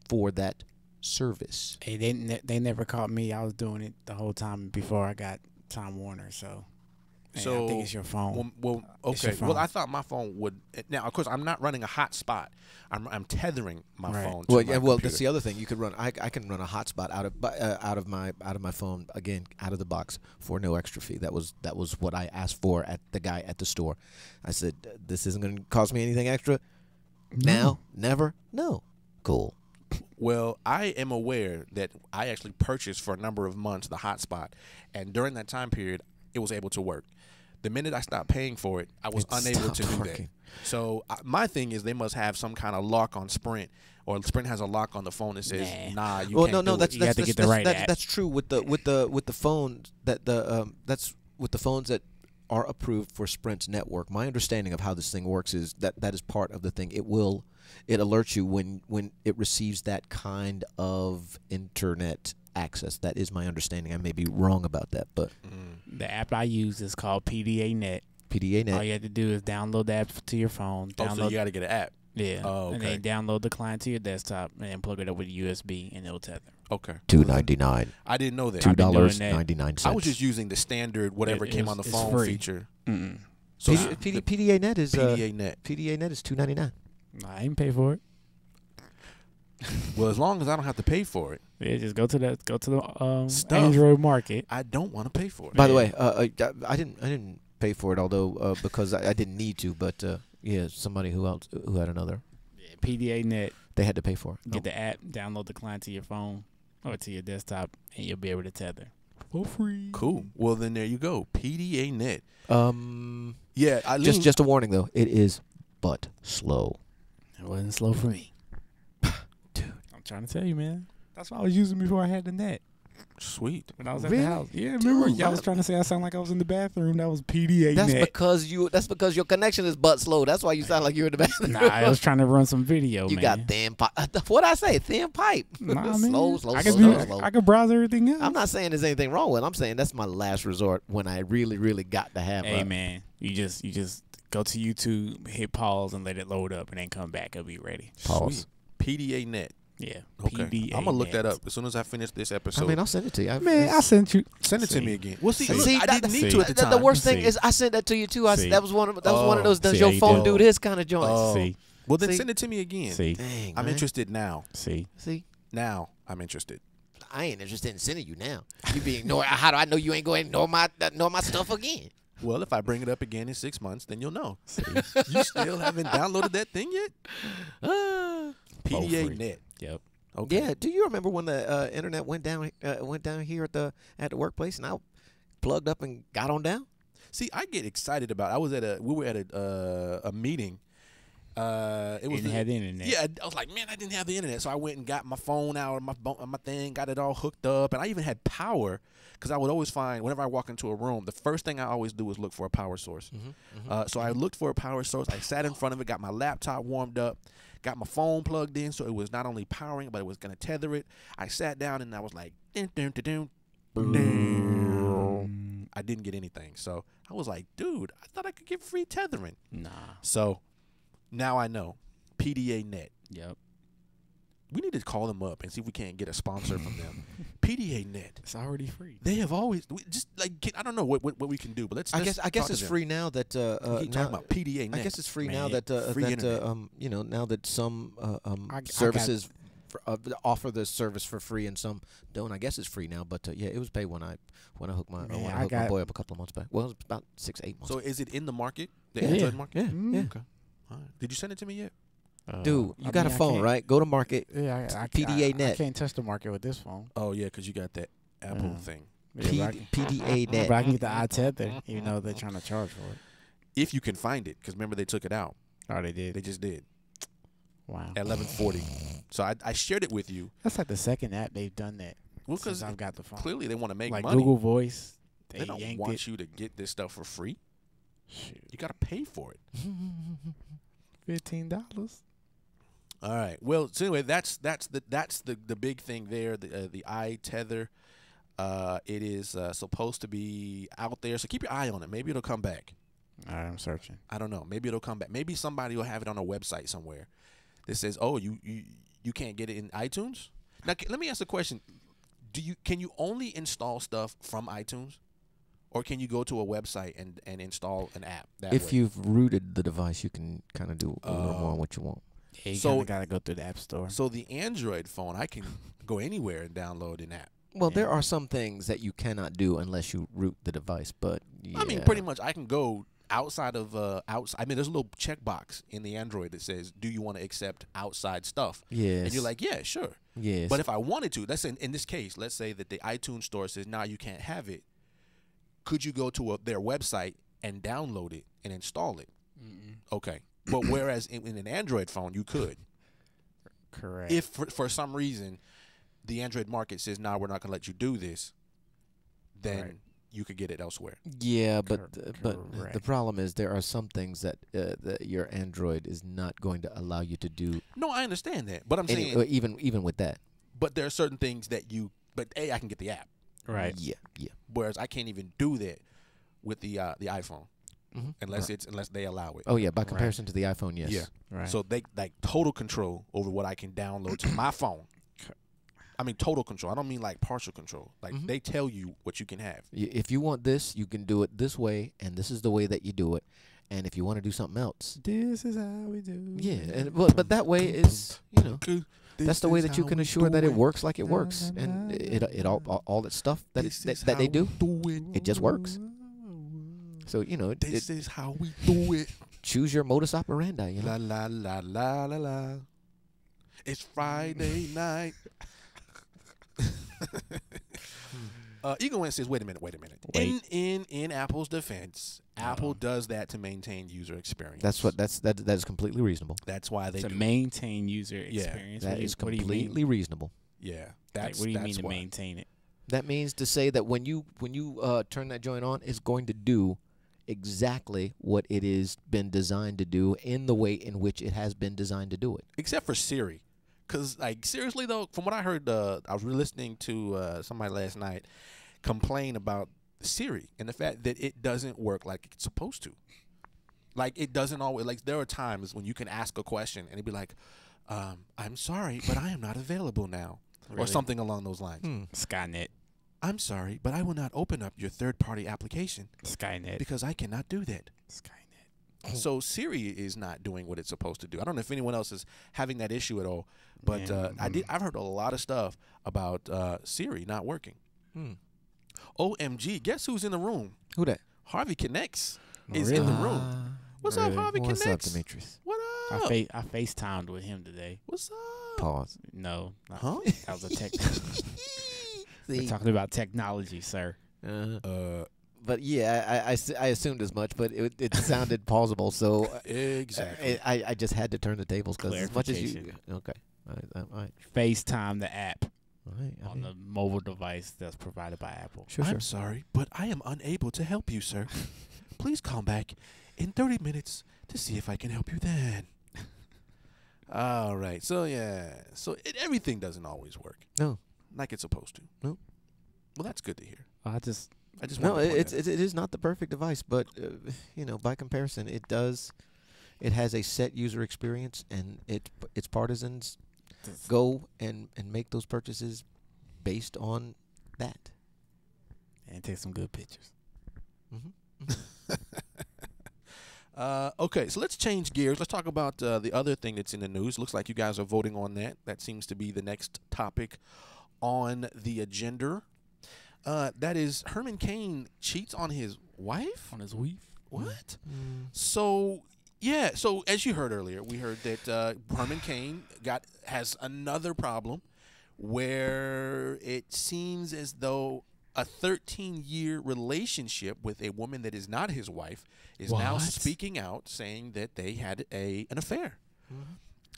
for that service. Hey, they never caught me. I was doing it the whole time before I got Time Warner. So, hey, So I think it's your phone. Well, It's your okay. Well, phone. I thought my phone would. Now, of course, I'm not running a hotspot. I'm tethering my Right. phone. To Well, my yeah. Well, computer. that's the other thing. You could run. I can run a hotspot out of my phone, again, out of the box, for no extra fee. That was what I asked for at the guy at the store. I said, this isn't going to cost me anything extra. Now, never, no, cool. Well, I am aware that I actually purchased for a number of months the hotspot, and during that time period, it was able to work. The minute I stopped paying for it, I was It unable to stopped do working. that. So my thing is, they must have some kind of lock on Sprint, or Sprint has a lock on the phone that says, "Nah, you Well, can't no, do that's it." You have to get the right app. that's true with the phones that's with the phones that are approved for Sprint's network. My understanding of how this thing works is that is part of the thing. It alerts you when it receives that kind of internet access. That is my understanding. I may be wrong about that, but The app I use is called PDA Net. PDA All net. you have to do is download the app to your phone. Oh, Download, so you got to get an app. yeah, Oh, and okay. then download the client to your desktop, and then plug it up with USB, and it'll tether. Okay, $2.99. I didn't know that. $2.99. I was just using the standard whatever came on the it's phone free. feature. Mm-mm. So PDA net is PDA net. PDA net is $2.99. I ain't pay for it. Well, as long as I don't have to pay for it, Yeah, just go to the Stuff. Android market. I don't want to pay for it. By the way, I didn't pay for it, although because I didn't need to, but yeah, somebody who had another, Yeah, PDA Net. they had to pay for it. Get the app, download the client to your phone or to your desktop, and you'll be able to tether for free. Cool. Well, then there you go. PDA net. Um, Yeah, I just a warning though, it is but slow. It wasn't slow for me. Dude. I'm trying to tell you, man. That's what I was using before I had the net. sweet. When I was at Really? the house. Yeah, remember? Dude, Y'all was trying to say I sound like I was in the bathroom. That was PDA That's Net. because your connection is but slow. That's why you sound like you're in the bathroom. Nah, I was trying to run some video, You man. got thin pipe. What I say? Thin pipe. Nah, man. slow, I could, slow. I could browse everything else. I'm not saying there's anything wrong with it. I'm saying that's my last resort when I really, really got to have Hey, a man. You just go to YouTube, hit pause, and let it load up, and then come back. It'll be ready. pause. Sweet. PDA net. Yeah. Okay. PDA I'm gonna look Net. that up as soon as I finish this episode. I mean, I'll send it to you. Man, I sent you. Send it to See. me again. Well, see, See. look, See, I didn't need see. to at the time. The worst thing See. is I sent that to you too. See. That was one of those does See your how you phone did. do this kind of joints. Oh. See. Well, then See. send it to me again. See. Dang, I'm man. interested now. See. See, Now I'm interested. I ain't interested in sending you now. You be ignoring. How do I know you ain't going to ignore my stuff again? Well, if I bring it up again in 6 months, then you'll know. You still haven't downloaded that thing yet? PDA free. net. Yep. Okay. Yeah. Do you remember when the internet went down here at the workplace, and I plugged up and got on down? See, I get excited about. We were at a meeting. It was Didn't have the internet. Yeah, I was like, man, I didn't have the internet, so I went and got my phone out of my thing, got it all hooked up, and I even had power because I would always find whenever I walk into a room, the first thing I always do is look for a power source. So I looked for a power source. I sat in front of it, got my laptop warmed up, got my phone plugged in, so it was not only powering, but it was going to tether it. I sat down and I was like, dun, dun, dun, dun, dun. I didn't get anything, so I was like, dude, I thought I could get free tethering. Nah. So now I know. PDA net. Yep. We need to call them up and see if we can't get a sponsor from them. PDA net. It's already free. They have always just like I don't know what we can do, but let's. I guess talk it's to them. free now that We keep now, talking about PDA net. I guess it's free Man, now that free internet. now that some I got- services offer the service for free and some don't. I guess it's free now, but yeah, it was paid when I hooked my Man, when I I hooked my got- boy up a couple of months back. Well, it was about 6-8 months. So is it in the market? The Yeah. Android market? Yeah, Mm. yeah. Okay. All right. Did you send it to me yet? Dude, you I got mean, a I phone, can't- right? Go to market. Yeah, I PDA I Net. can't touch the market with this phone. Oh yeah, because you got that Apple Mhm. thing. Yeah, but PDA but net. I can get the iTether, even though they're trying to charge for it. If you can find it, because remember they took it out. Oh, they did. They just did Wow. at 11:40. So I shared it with you. That's like the second app they've done that. Well, Since because I've got the phone. clearly they want to make Like money. Google Voice, They they don't yanked want it. you to get this stuff for free. Shoot, You got to pay for it. $15. All right. Well, so anyway, that's the big thing there. The iTether. It is supposed to be out there, so keep your eye on it. Maybe it'll come back. All right, I'm searching. I don't know. Maybe it'll come back. Maybe somebody will have it on a website somewhere that says, "Oh, you can't get it in iTunes." Now, let me ask a question: can you only install stuff from iTunes, or can you go to a website and install an app? If way? you've rooted the device, you can kind of do a little more on what you want. Yeah, you So- gotta go through the app store. So the Android phone, I can go anywhere and download an app. Well, there are some things that you cannot do unless you root the device, but yeah. I mean, pretty much, I can go outside of outside. I mean, there's a little checkbox in the Android that says, "Do you want to accept outside stuff?" Yes. And you're like, "Yeah, sure." Yes. But if I wanted to, let's say in this case, let's say that the iTunes store says, "Nah, you can't have it." Could you go to their website and download it and install it? Okay. But whereas in an Android phone, you could. Correct. If for some reason the Android market says, "Nah, we're not going to let you do this," then Right. you could get it elsewhere. Yeah, but the correct. problem is there are some things that your Android is not going to allow you to do. No, I understand that, but I'm saying, Even with that. but there are certain things that I can get the app, right. Yeah. Yeah. whereas I can't even do that with the iPhone Mhm. unless Right. unless they allow it. Oh yeah. By comparison to the iPhone, yes. Yeah. Right. So they like total control over what I can download to my phone. I mean total control. I don't mean like partial control. Like Mhm. they tell you what you can have. If you want this, you can do it this way, and this is the way that you do it. And if you want to do something else, This is how we do. yeah. And but that way is that's the way that you can assure that it works like it works, and it all that stuff that that they do, it just works. So This is how we do it. choose your modus operandi. You know. La la la la la la. It's Friday night. Eagle Win says, wait a minute. Wait. In Apple's defense, Apple does that to maintain user experience. That is completely reasonable. That's why they To do. maintain user Yeah, experience. That is what do you completely mean? reasonable. Yeah, Like, what do you mean that's to why. maintain it? That means to say that when you turn that joint on, it's going to do exactly what it is been designed to do in the way in which it has been designed to do it. Except for Siri. Because, like, seriously, though, from what I heard, I was listening to somebody last night complain about Siri and the fact that it doesn't work like it's supposed to. Like, it doesn't always, like, there are times when you can ask a question and it'd be like, I'm sorry, but I am not available now. Or Really? something along those lines. Skynet. I'm sorry, but I will not open up your third-party application Skynet. because I cannot do that. Skynet. So Siri is not doing what it's supposed to do. I don't know if anyone else is having that issue at all, but Yeah. I've heard a lot of stuff about Siri not working. OMG, guess who's in the room? Who that? Harvey Connects is in the room. What's up, really? Harvey What's up, Connects? Demetrius? What I up? FaceTimed with him today. What's up? Pause. No. Huh? That was a tech. We're talking about technology, sir. But yeah, I assumed as much, but it sounded plausible, so Exactly. I just had to turn the tables because as much as you Clarification. okay, all right, FaceTime, the app all right, I on mean, the mobile device that's provided by Apple. sure, I'm sorry, but I am unable to help you, sir. Please call back in 30 minutes to see if I can help you then. All right. So, yeah. So, everything doesn't always work No, like it's supposed to. No. Well, that's good to hear. I just no, wanted to point it is not the perfect device, but by comparison, it has a set user experience, and its partisans go and make those purchases based on that. and take some good pictures. Okay, so let's change gears. Let's talk about the other thing that's in the news. Looks like you guys are voting on that. That seems to be the next topic on the agenda. That is Herman Cain cheats on his wife? On his weave. What? So, yeah. So, as you heard earlier, we heard that Herman Cain has another problem where it seems as though a 13-year relationship with a woman that is not his wife is now What? speaking out, saying that they had an affair.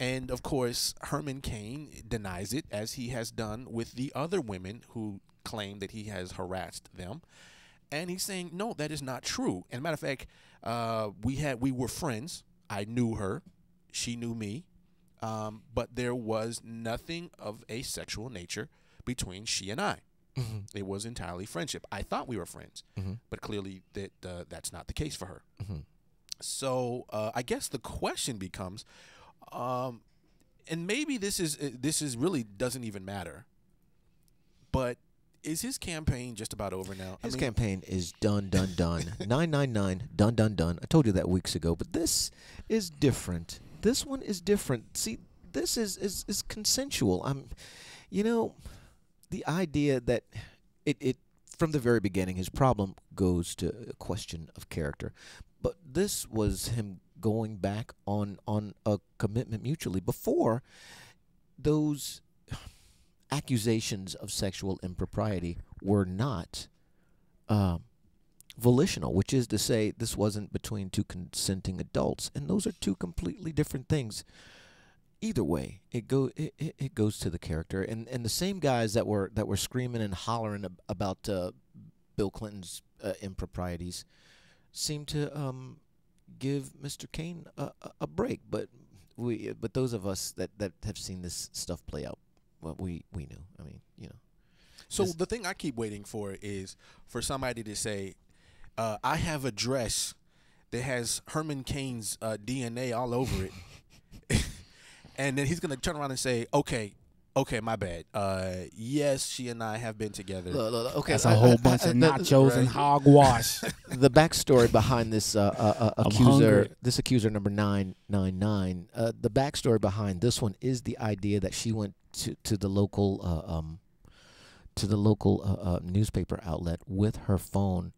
And, of course, Herman Cain denies it, as he has done with the other women who claim that he has harassed them. And he's saying, no, that is not true. And, matter of fact, we were friends. I knew her. She knew me. But there was nothing of a sexual nature between she and I. It was entirely friendship. I thought we were friends, but clearly that's not the case for her. So I guess the question becomes, and maybe this is really doesn't even matter, but is his campaign just about over now? His campaign is done. 999, done. I told you that weeks ago, but this is different. This one is different. See, this is consensual. The idea that it from the very beginning, his problem goes to a question of character. But this was him going back on a commitment mutually. Before, those accusations of sexual impropriety were not volitional, which is to say this wasn't between two consenting adults. And those are two completely different things. Either way, it goes to the character. And the same guys that were screaming and hollering about Bill Clinton's improprieties seem to give Mr. Cain a break. But those of us that have seen this stuff play out, well, we knew. I mean, So the thing I keep waiting for is for somebody to say, I have a dress that has Herman Cain's DNA all over it. And then he's going to turn around and say, okay, my bad. Yes, she and I have been together. Okay, that's a whole bunch of nachos and hogwash. The backstory behind this accuser number 999, the backstory behind this one is the idea that she went to the local newspaper outlet with her phone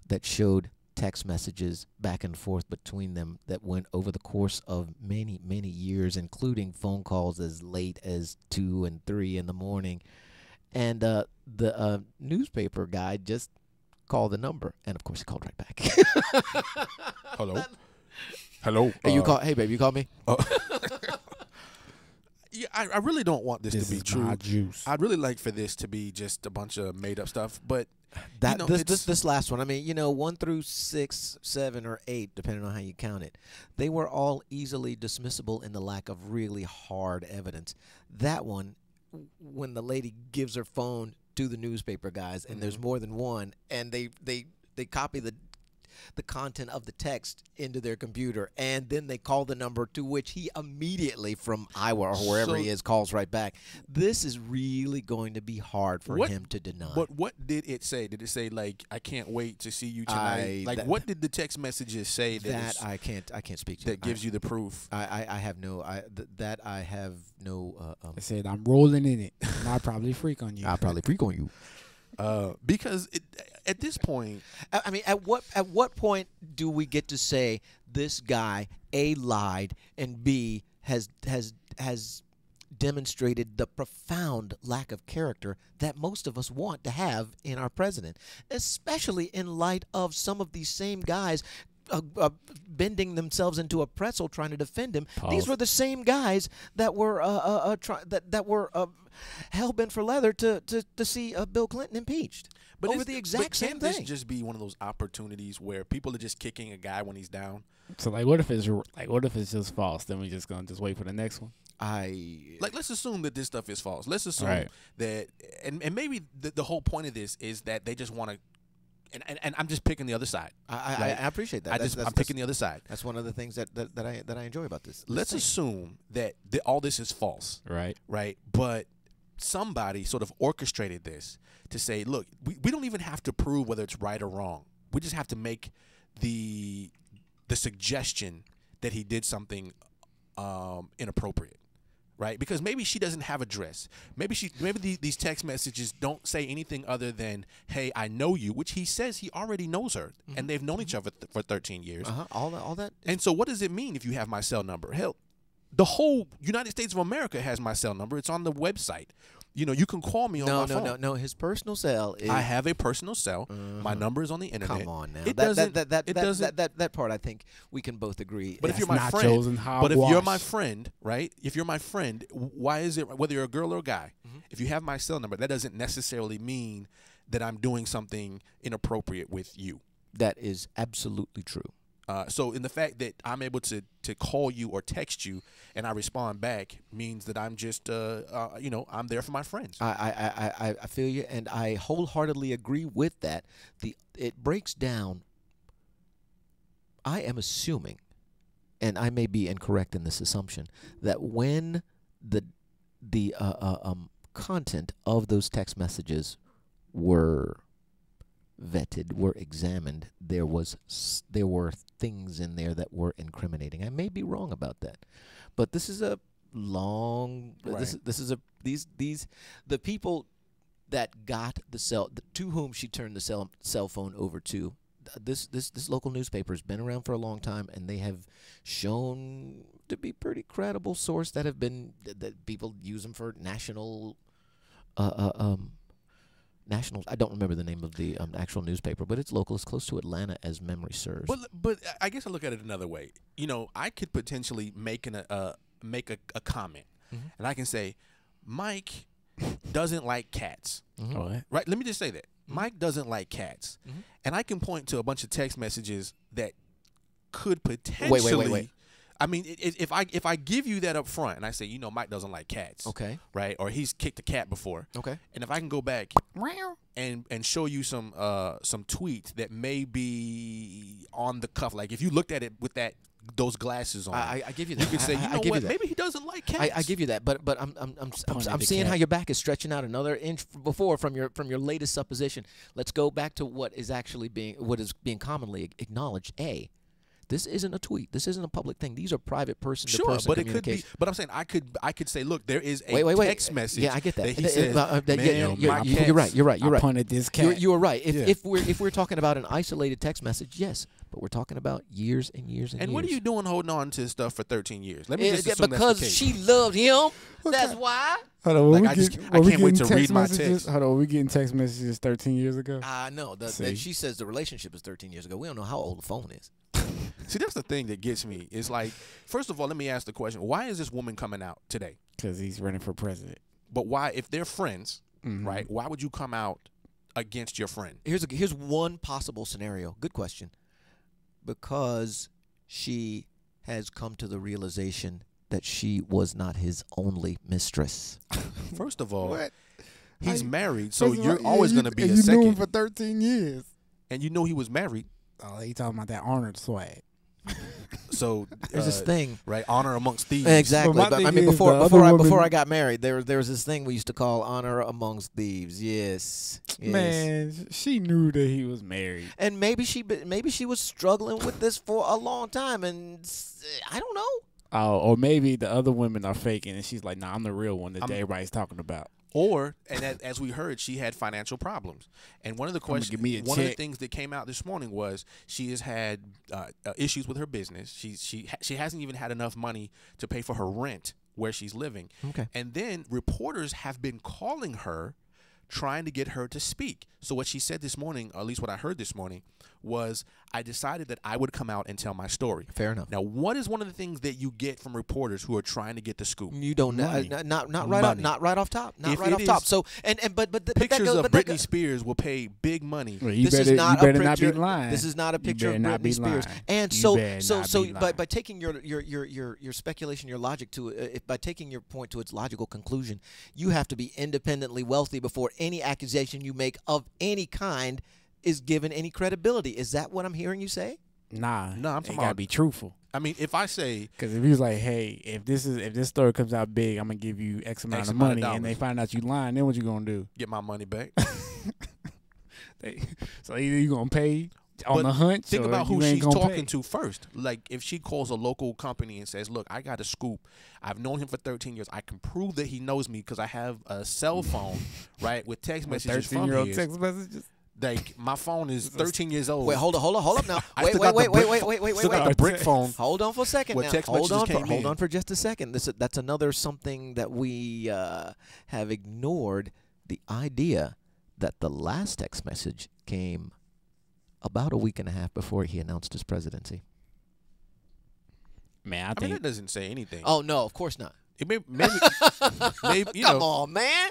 that showed text messages back and forth between them that went over the course of many, many years, including phone calls as late as 2 and 3 in the morning. And the newspaper guy just called the number, and of course he called right back. Hello. Hey, babe, you called me? Yeah, I really don't want this to be true. My juice. I'd really like for this to be just a bunch of made up stuff, but this last one, I mean, 1 through 6, 7, or 8, depending on how you count it, they were all easily dismissible in the lack of really hard evidence. That one, when the lady gives her phone to the newspaper guys, and there's more than one, and they copy the content of the text into their computer, and then they call the number to which he immediately from Iowa or wherever he is calls right back. This is really going to be hard for him to deny. But what did it say? Did it say like, I can't wait to see you tonight? What did the text messages say I can't speak to that gives you the proof? I have no I have no I said I'm rolling in it, and I'll probably freak on you. I'll probably freak on you. Because at this point, I mean, at what point do we get to say this guy A, lied, and B, has demonstrated the profound lack of character that most of us want to have in our president, especially in light of some of these same guys bending themselves into a pretzel trying to defend him. Pause. These were the same guys that were hell bent for leather to see Bill Clinton impeached. But over the exact same can't thing. this just be one of those opportunities where people are just kicking a guy when he's down? So what if it's just false? Then we just gonna wait for the next one. Let's assume that this stuff is false. Let's assume that, and maybe the whole point of this is that they just want to. And I'm just picking the other side. I appreciate that. I'm picking the other side. That's one of the things that I enjoy about this. Let's assume that all this is false. Right. But somebody sort of orchestrated this to say, look, we don't even have to prove whether it's right or wrong. We just have to make the suggestion that he did something inappropriate. Right, because maybe she doesn't have a dress. Maybe these text messages don't say anything other than, "Hey, I know you," which he says he already knows her, and they've known each other for 13 years. All that. And so, what does it mean if you have my cell number? Hell, the whole United States of America has my cell number. It's on the website. You can call me on my phone. No. His personal cell is. I have a personal cell. My number is on the internet. Come on now. It doesn't. That part I think we can both agree. But if you're my friend, right? If you're my friend, why is it whether you're a girl or a guy? If you have my cell number, that doesn't necessarily mean that I'm doing something inappropriate with you. That is absolutely true. So in the fact that I'm able to call you or text you and I respond back means that I'm just I'm there for my friends. I feel you, and I wholeheartedly agree with that. It breaks down. I am assuming, and I may be incorrect in this assumption, that when the content of those text messages were vetted, were examined, there were things in there that were incriminating. I may be wrong about that, but this is a long. Right. This is the people that got the cell, to whom she turned the cell phone over to. This local newspaper has been around for a long time, and they have shown to be pretty credible source that have been that people use them for national. National. I don't remember the name of the actual newspaper, but it's local. It's close to Atlanta, as memory serves. But I guess I look at it another way. You know, I could potentially make a comment, and I can say, Mike doesn't like cats. What? Right? Let me just say that. Mike doesn't like cats. And I can point to a bunch of text messages that could potentially Wait. I mean, if I give you that up front and I say, Mike doesn't like cats. Okay. Right? Or he's kicked a cat before. Okay. And if I can go back and show you some tweets that may be on the cuff, like if you looked at it with those glasses on, I give you that. You could say, I give what? you that. Maybe he doesn't like cats. I give you that, but I'm seeing how your back is stretching out another inch before from your latest supposition. Let's go back to what is being commonly acknowledged. This isn't a tweet. This isn't a public thing. These are private person-to-person but it could be. communication. But I'm saying I could say, look, there is a text message. Yeah, I get that. He says, You're right. You're right. I punted this cat. You are right. If we're talking about an isolated text message, yes, but we're talking about years and years and years. And what are you doing holding on to stuff for 13 years? Let me just assume because that's the case. she loved him. That's why. Hold on, Like, I can't wait to read my text. Hold on, we getting text messages 13 years ago? I know. She says the relationship is 13 years ago. We don't know how old the phone is. See, that's the thing that gets me. It's like, first of all, let me ask the question: why is this woman coming out today? Because he's running for president. But why, if they're friends, right? Why would you come out against your friend? Here's one possible scenario. Good question. Because she has come to the realization that she was not his only mistress. First of all, What? he's married, so you're always going to be a you second. knew him for 13 years. And you know he was married. Oh, he talking about that Arnold swag. So There's this thing. right? Honor amongst thieves. Exactly. But my But, I thing mean, is before I got married, there was this thing we used to call honor amongst thieves. Yes. Man, she knew that he was married. And maybe she was struggling with this for a long time, and I don't know. Oh, or maybe the other women are faking, and she's like, "Nah, I'm the real one that everybody's talking about." Or, and as we heard, she had financial problems. And one of the questions, one of the things that came out this morning was she has had issues with her business. She hasn't even had enough money to pay for her rent where she's living. Okay. And then reporters have been calling her, trying to get her to speak. So what she said this morning, or at least what I heard this morning, was I decided that I would come out and tell my story. Fair enough. Now, what is one of the things that you get from reporters who are trying to get the scoop? You don't know, Money. not right off top. If it is, So but pictures that goes, of but Britney Spears will pay big money. Well, This is not you a better not picture. be lying. This is not a picture of You better not Britney be Spears. lying. And You so better not be by lying. taking your speculation, your logic to by taking your point to its logical conclusion, you have to be independently wealthy before any accusation you make of any kind is given any credibility. Is that what I'm hearing you say? Nah, No, I'm you talking gotta about- be truthful. I mean, if I say, Because if he was like, "Hey, if this story comes out big, I'm gonna give you X amount of money," and they find out you lying, then what you gonna do? get my money back. So either you gonna pay on But the hunch, Think or about you who ain't she's gonna talking pay. to first. Like, if she calls a local company and says, look, I got a scoop. I've known him for 13 years. I can prove that he knows me because I have a cell phone, right, with text messages from 13-year-old his. text messages. Like, my phone is 13 years old. Wait, hold up now. I Wait, still got the wait. Still got the brick phone. Hold on for a second Where now. text Hold messages came hold in. on for just a second. That's another something that we have ignored, the idea that the last text message came about a week and a half before he announced his presidency. Man, I I mean, think that doesn't say anything. Oh, no, of course not. It maybe you Come know, on, man.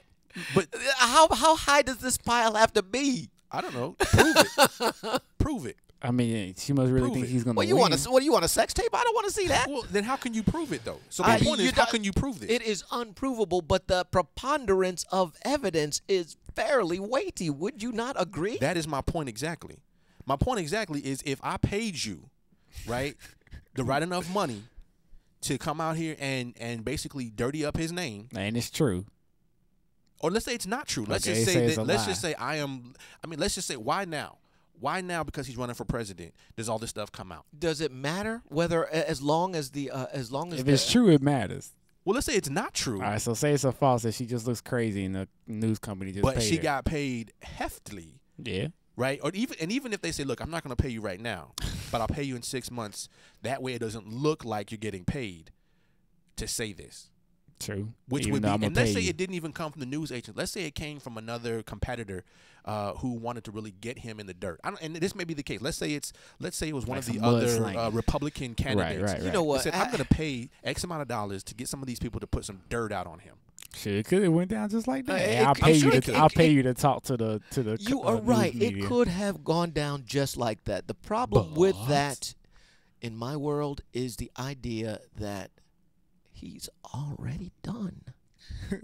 but How high does this pile have to be? I don't know. Prove it. Prove it. I mean, she must really Prove think it. he's gonna What win. you want? What do you want? A sex tape? I don't want to see that. Well, then how can you prove it though? So the point is, how can you prove this? It is unprovable, but the preponderance of evidence is fairly weighty. Would you not agree? That is my point exactly. My point exactly is if I paid you, right, the right enough money to come out here and basically dirty up his name, And it's true. or let's say it's not true. Let's Okay, just say say it's that. a Let's lie. just say let's just say why now? Why now? Because he's running for president. Does all this stuff come out? Does it matter whether as long as If it's true, it matters. Well, let's say it's not true, All right, so say it's a false that she just looks crazy and the news company just but paid she her. got paid heftily, Yeah. right? Or even if they say, look, I'm not going to pay you right now, but I'll pay you in 6 months. That way, it doesn't look like you're getting paid to say this. True. Which Even would though be, I'ma and let's pay say you. it didn't even come from the news agent. Let's say it came from another competitor who wanted to really get him in the dirt. And this may be the case. Let's say it was one Like of the some other mudslinging. Republican candidates. right. You know They what? said, I'm going to pay X amount of dollars to get some of these people to put some dirt out on him. Shit, could it went down just like that? It- I'll I'm pay sure you. it- I'll pay you to talk to the. You are right. news It media. could have gone down just like that. The problem with But- that, in my world, is the idea that he's already done.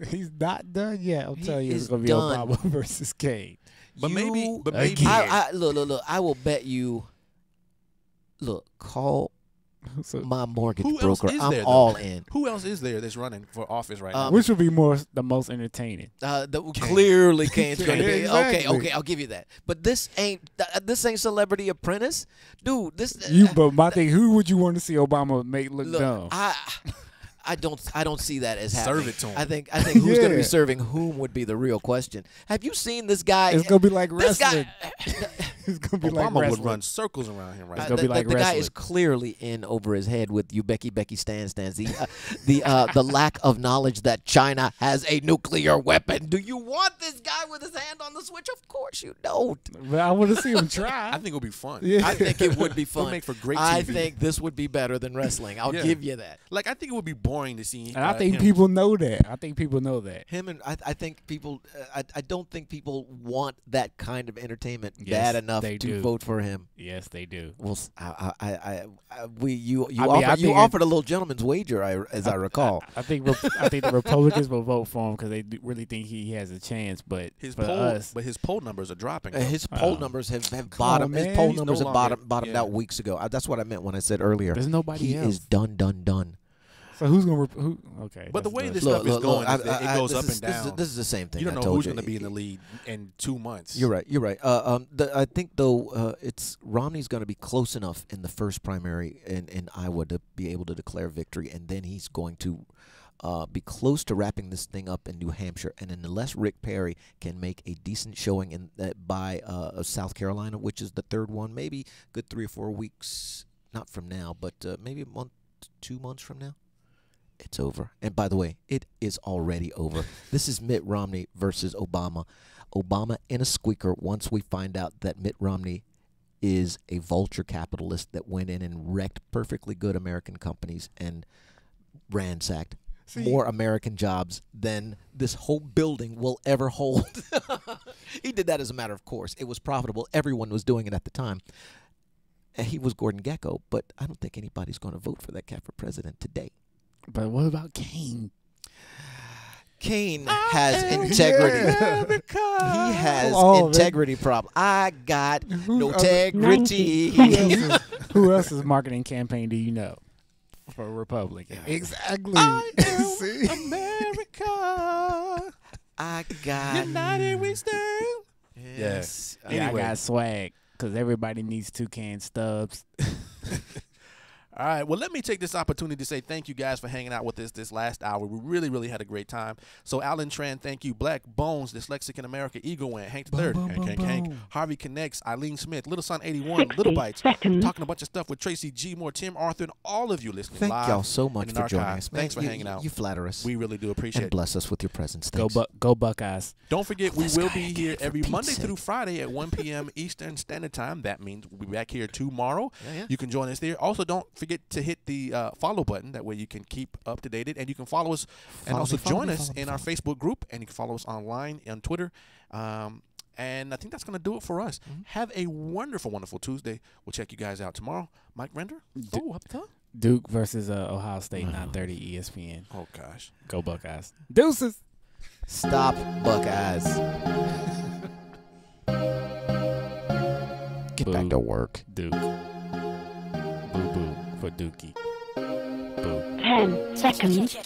He's not done yet. I'll He tell you, it's is gonna be done. Obama versus Cain. But maybe, You- Again. look. I will bet you. Look, call So, my mortgage Who else broker. is I'm there, though? all in. Who else is there that's running for office right now? which would be the most entertaining? Clearly, Kane's going to Yeah, be exactly. okay. I'll give you that. But this ain't Celebrity Apprentice, dude. This But my thing, who would you want to see Obama make look look. dumb? I don't see that as happening. Serve it to him. I think who's going to Yeah. be serving whom would be the real question. Have you seen this guy? It's gonna be like this wrestling. guy. It's gonna be like Obama wrestling. would run circles around him right It's now. gonna be like the guy wrestling. is clearly in over his head with you, Becky stands. The lack of knowledge that China has a nuclear weapon. Do you want this guy with his hand on the switch? Of course you don't. But I want to see him try. I think it'll be fun. Yeah. I think it would be It'll fun. make for great I TV. think this would be better than wrestling. I'll Yeah. give you that. Like, I think it would be boring to see. And I think him. people know that. I think people know that. Him and I think people. I don't think people want that kind of entertainment Yes, bad enough they to do. vote for him. Yes, they do. Well, you I think offered a little gentleman's wager, as I recall. I think the Republicans will vote for him because they really think he has a chance. But his for poll, us, but his poll numbers are dropping. though. His poll Oh. numbers have Come bottomed. on, His man. poll He's numbers no have longer- bottomed yeah. out weeks ago. That's what I meant when I said earlier. there's nobody He else. is done. So who's gonna? Who? Okay. But the that's way good. this stuff is going, I- is that it goes this up is- and down. This is the same thing. You don't I know told who's you. going to be in the lead in 2 months. You're right. I think though it's Romney's going to be close enough in the first primary in Iowa to be able to declare victory, and then he's going to be close to wrapping this thing up in New Hampshire. And unless Rick Perry can make a decent showing in by South Carolina, which is the third one, maybe good 3 or 4 weeks, not from now, but maybe a month, 2 months from now. It's over. And by the way, it is already over. This is Mitt Romney versus Obama. Obama in a squeaker once we find out that Mitt Romney is a vulture capitalist that went in and wrecked perfectly good American companies and ransacked more American jobs than this whole building will ever hold. He did that as a matter of course. It was profitable. Everyone was doing it at the time. And he was Gordon Gekko, but I don't think anybody's going to vote for that cat for president today. But what about Cain? Cain has integrity. He has integrity problem. I got no integrity. Who else's marketing campaign do you know for a Republican? Exactly. See? America, I got United we stand. yes. Yeah, Anyway. I got swag because everybody needs toucan stubs. All right. Well, let me take this opportunity to say thank you guys for hanging out with us this last hour. We really, really had a great time. So, Alan Tran, thank you. Black Bones, Dyslexic in America, Ego Ant, Hank III, Hank, Harvey Connects, Eileen Smith, Little Son 81, Little Bites, talking a bunch of stuff with Tracy G. Moore, Tim Arthur, and all of you listening Thank live y'all so much and in for joining archive. us, man. Thanks for You- hanging out. You flatter us. We really do appreciate and it. bless us with your presence. Go Thanks. go Buckeyes. Don't forget, we this will guy be again, here for every Pete's Monday sake. through Friday at 1 p.m. Eastern Standard Time. That means we'll be back here tomorrow. Yeah. You can join us there. Also, don't forget to hit the follow button. That way you can keep up to date. And you can follow us and Follow also me, follow join me, us follow me, in our follow Facebook group. And you can follow us online on Twitter. And I think that's going to do it for us. Have a wonderful, wonderful Tuesday. We'll check you guys out tomorrow. Mike Render? Up top? Duke versus Ohio State, 9:30 ESPN. Oh, gosh. Go Buckeyes. Deuces. Stop, Buckeyes. Get back to work. Duke. Boo boo for Dookie. Boo. 10 seconds.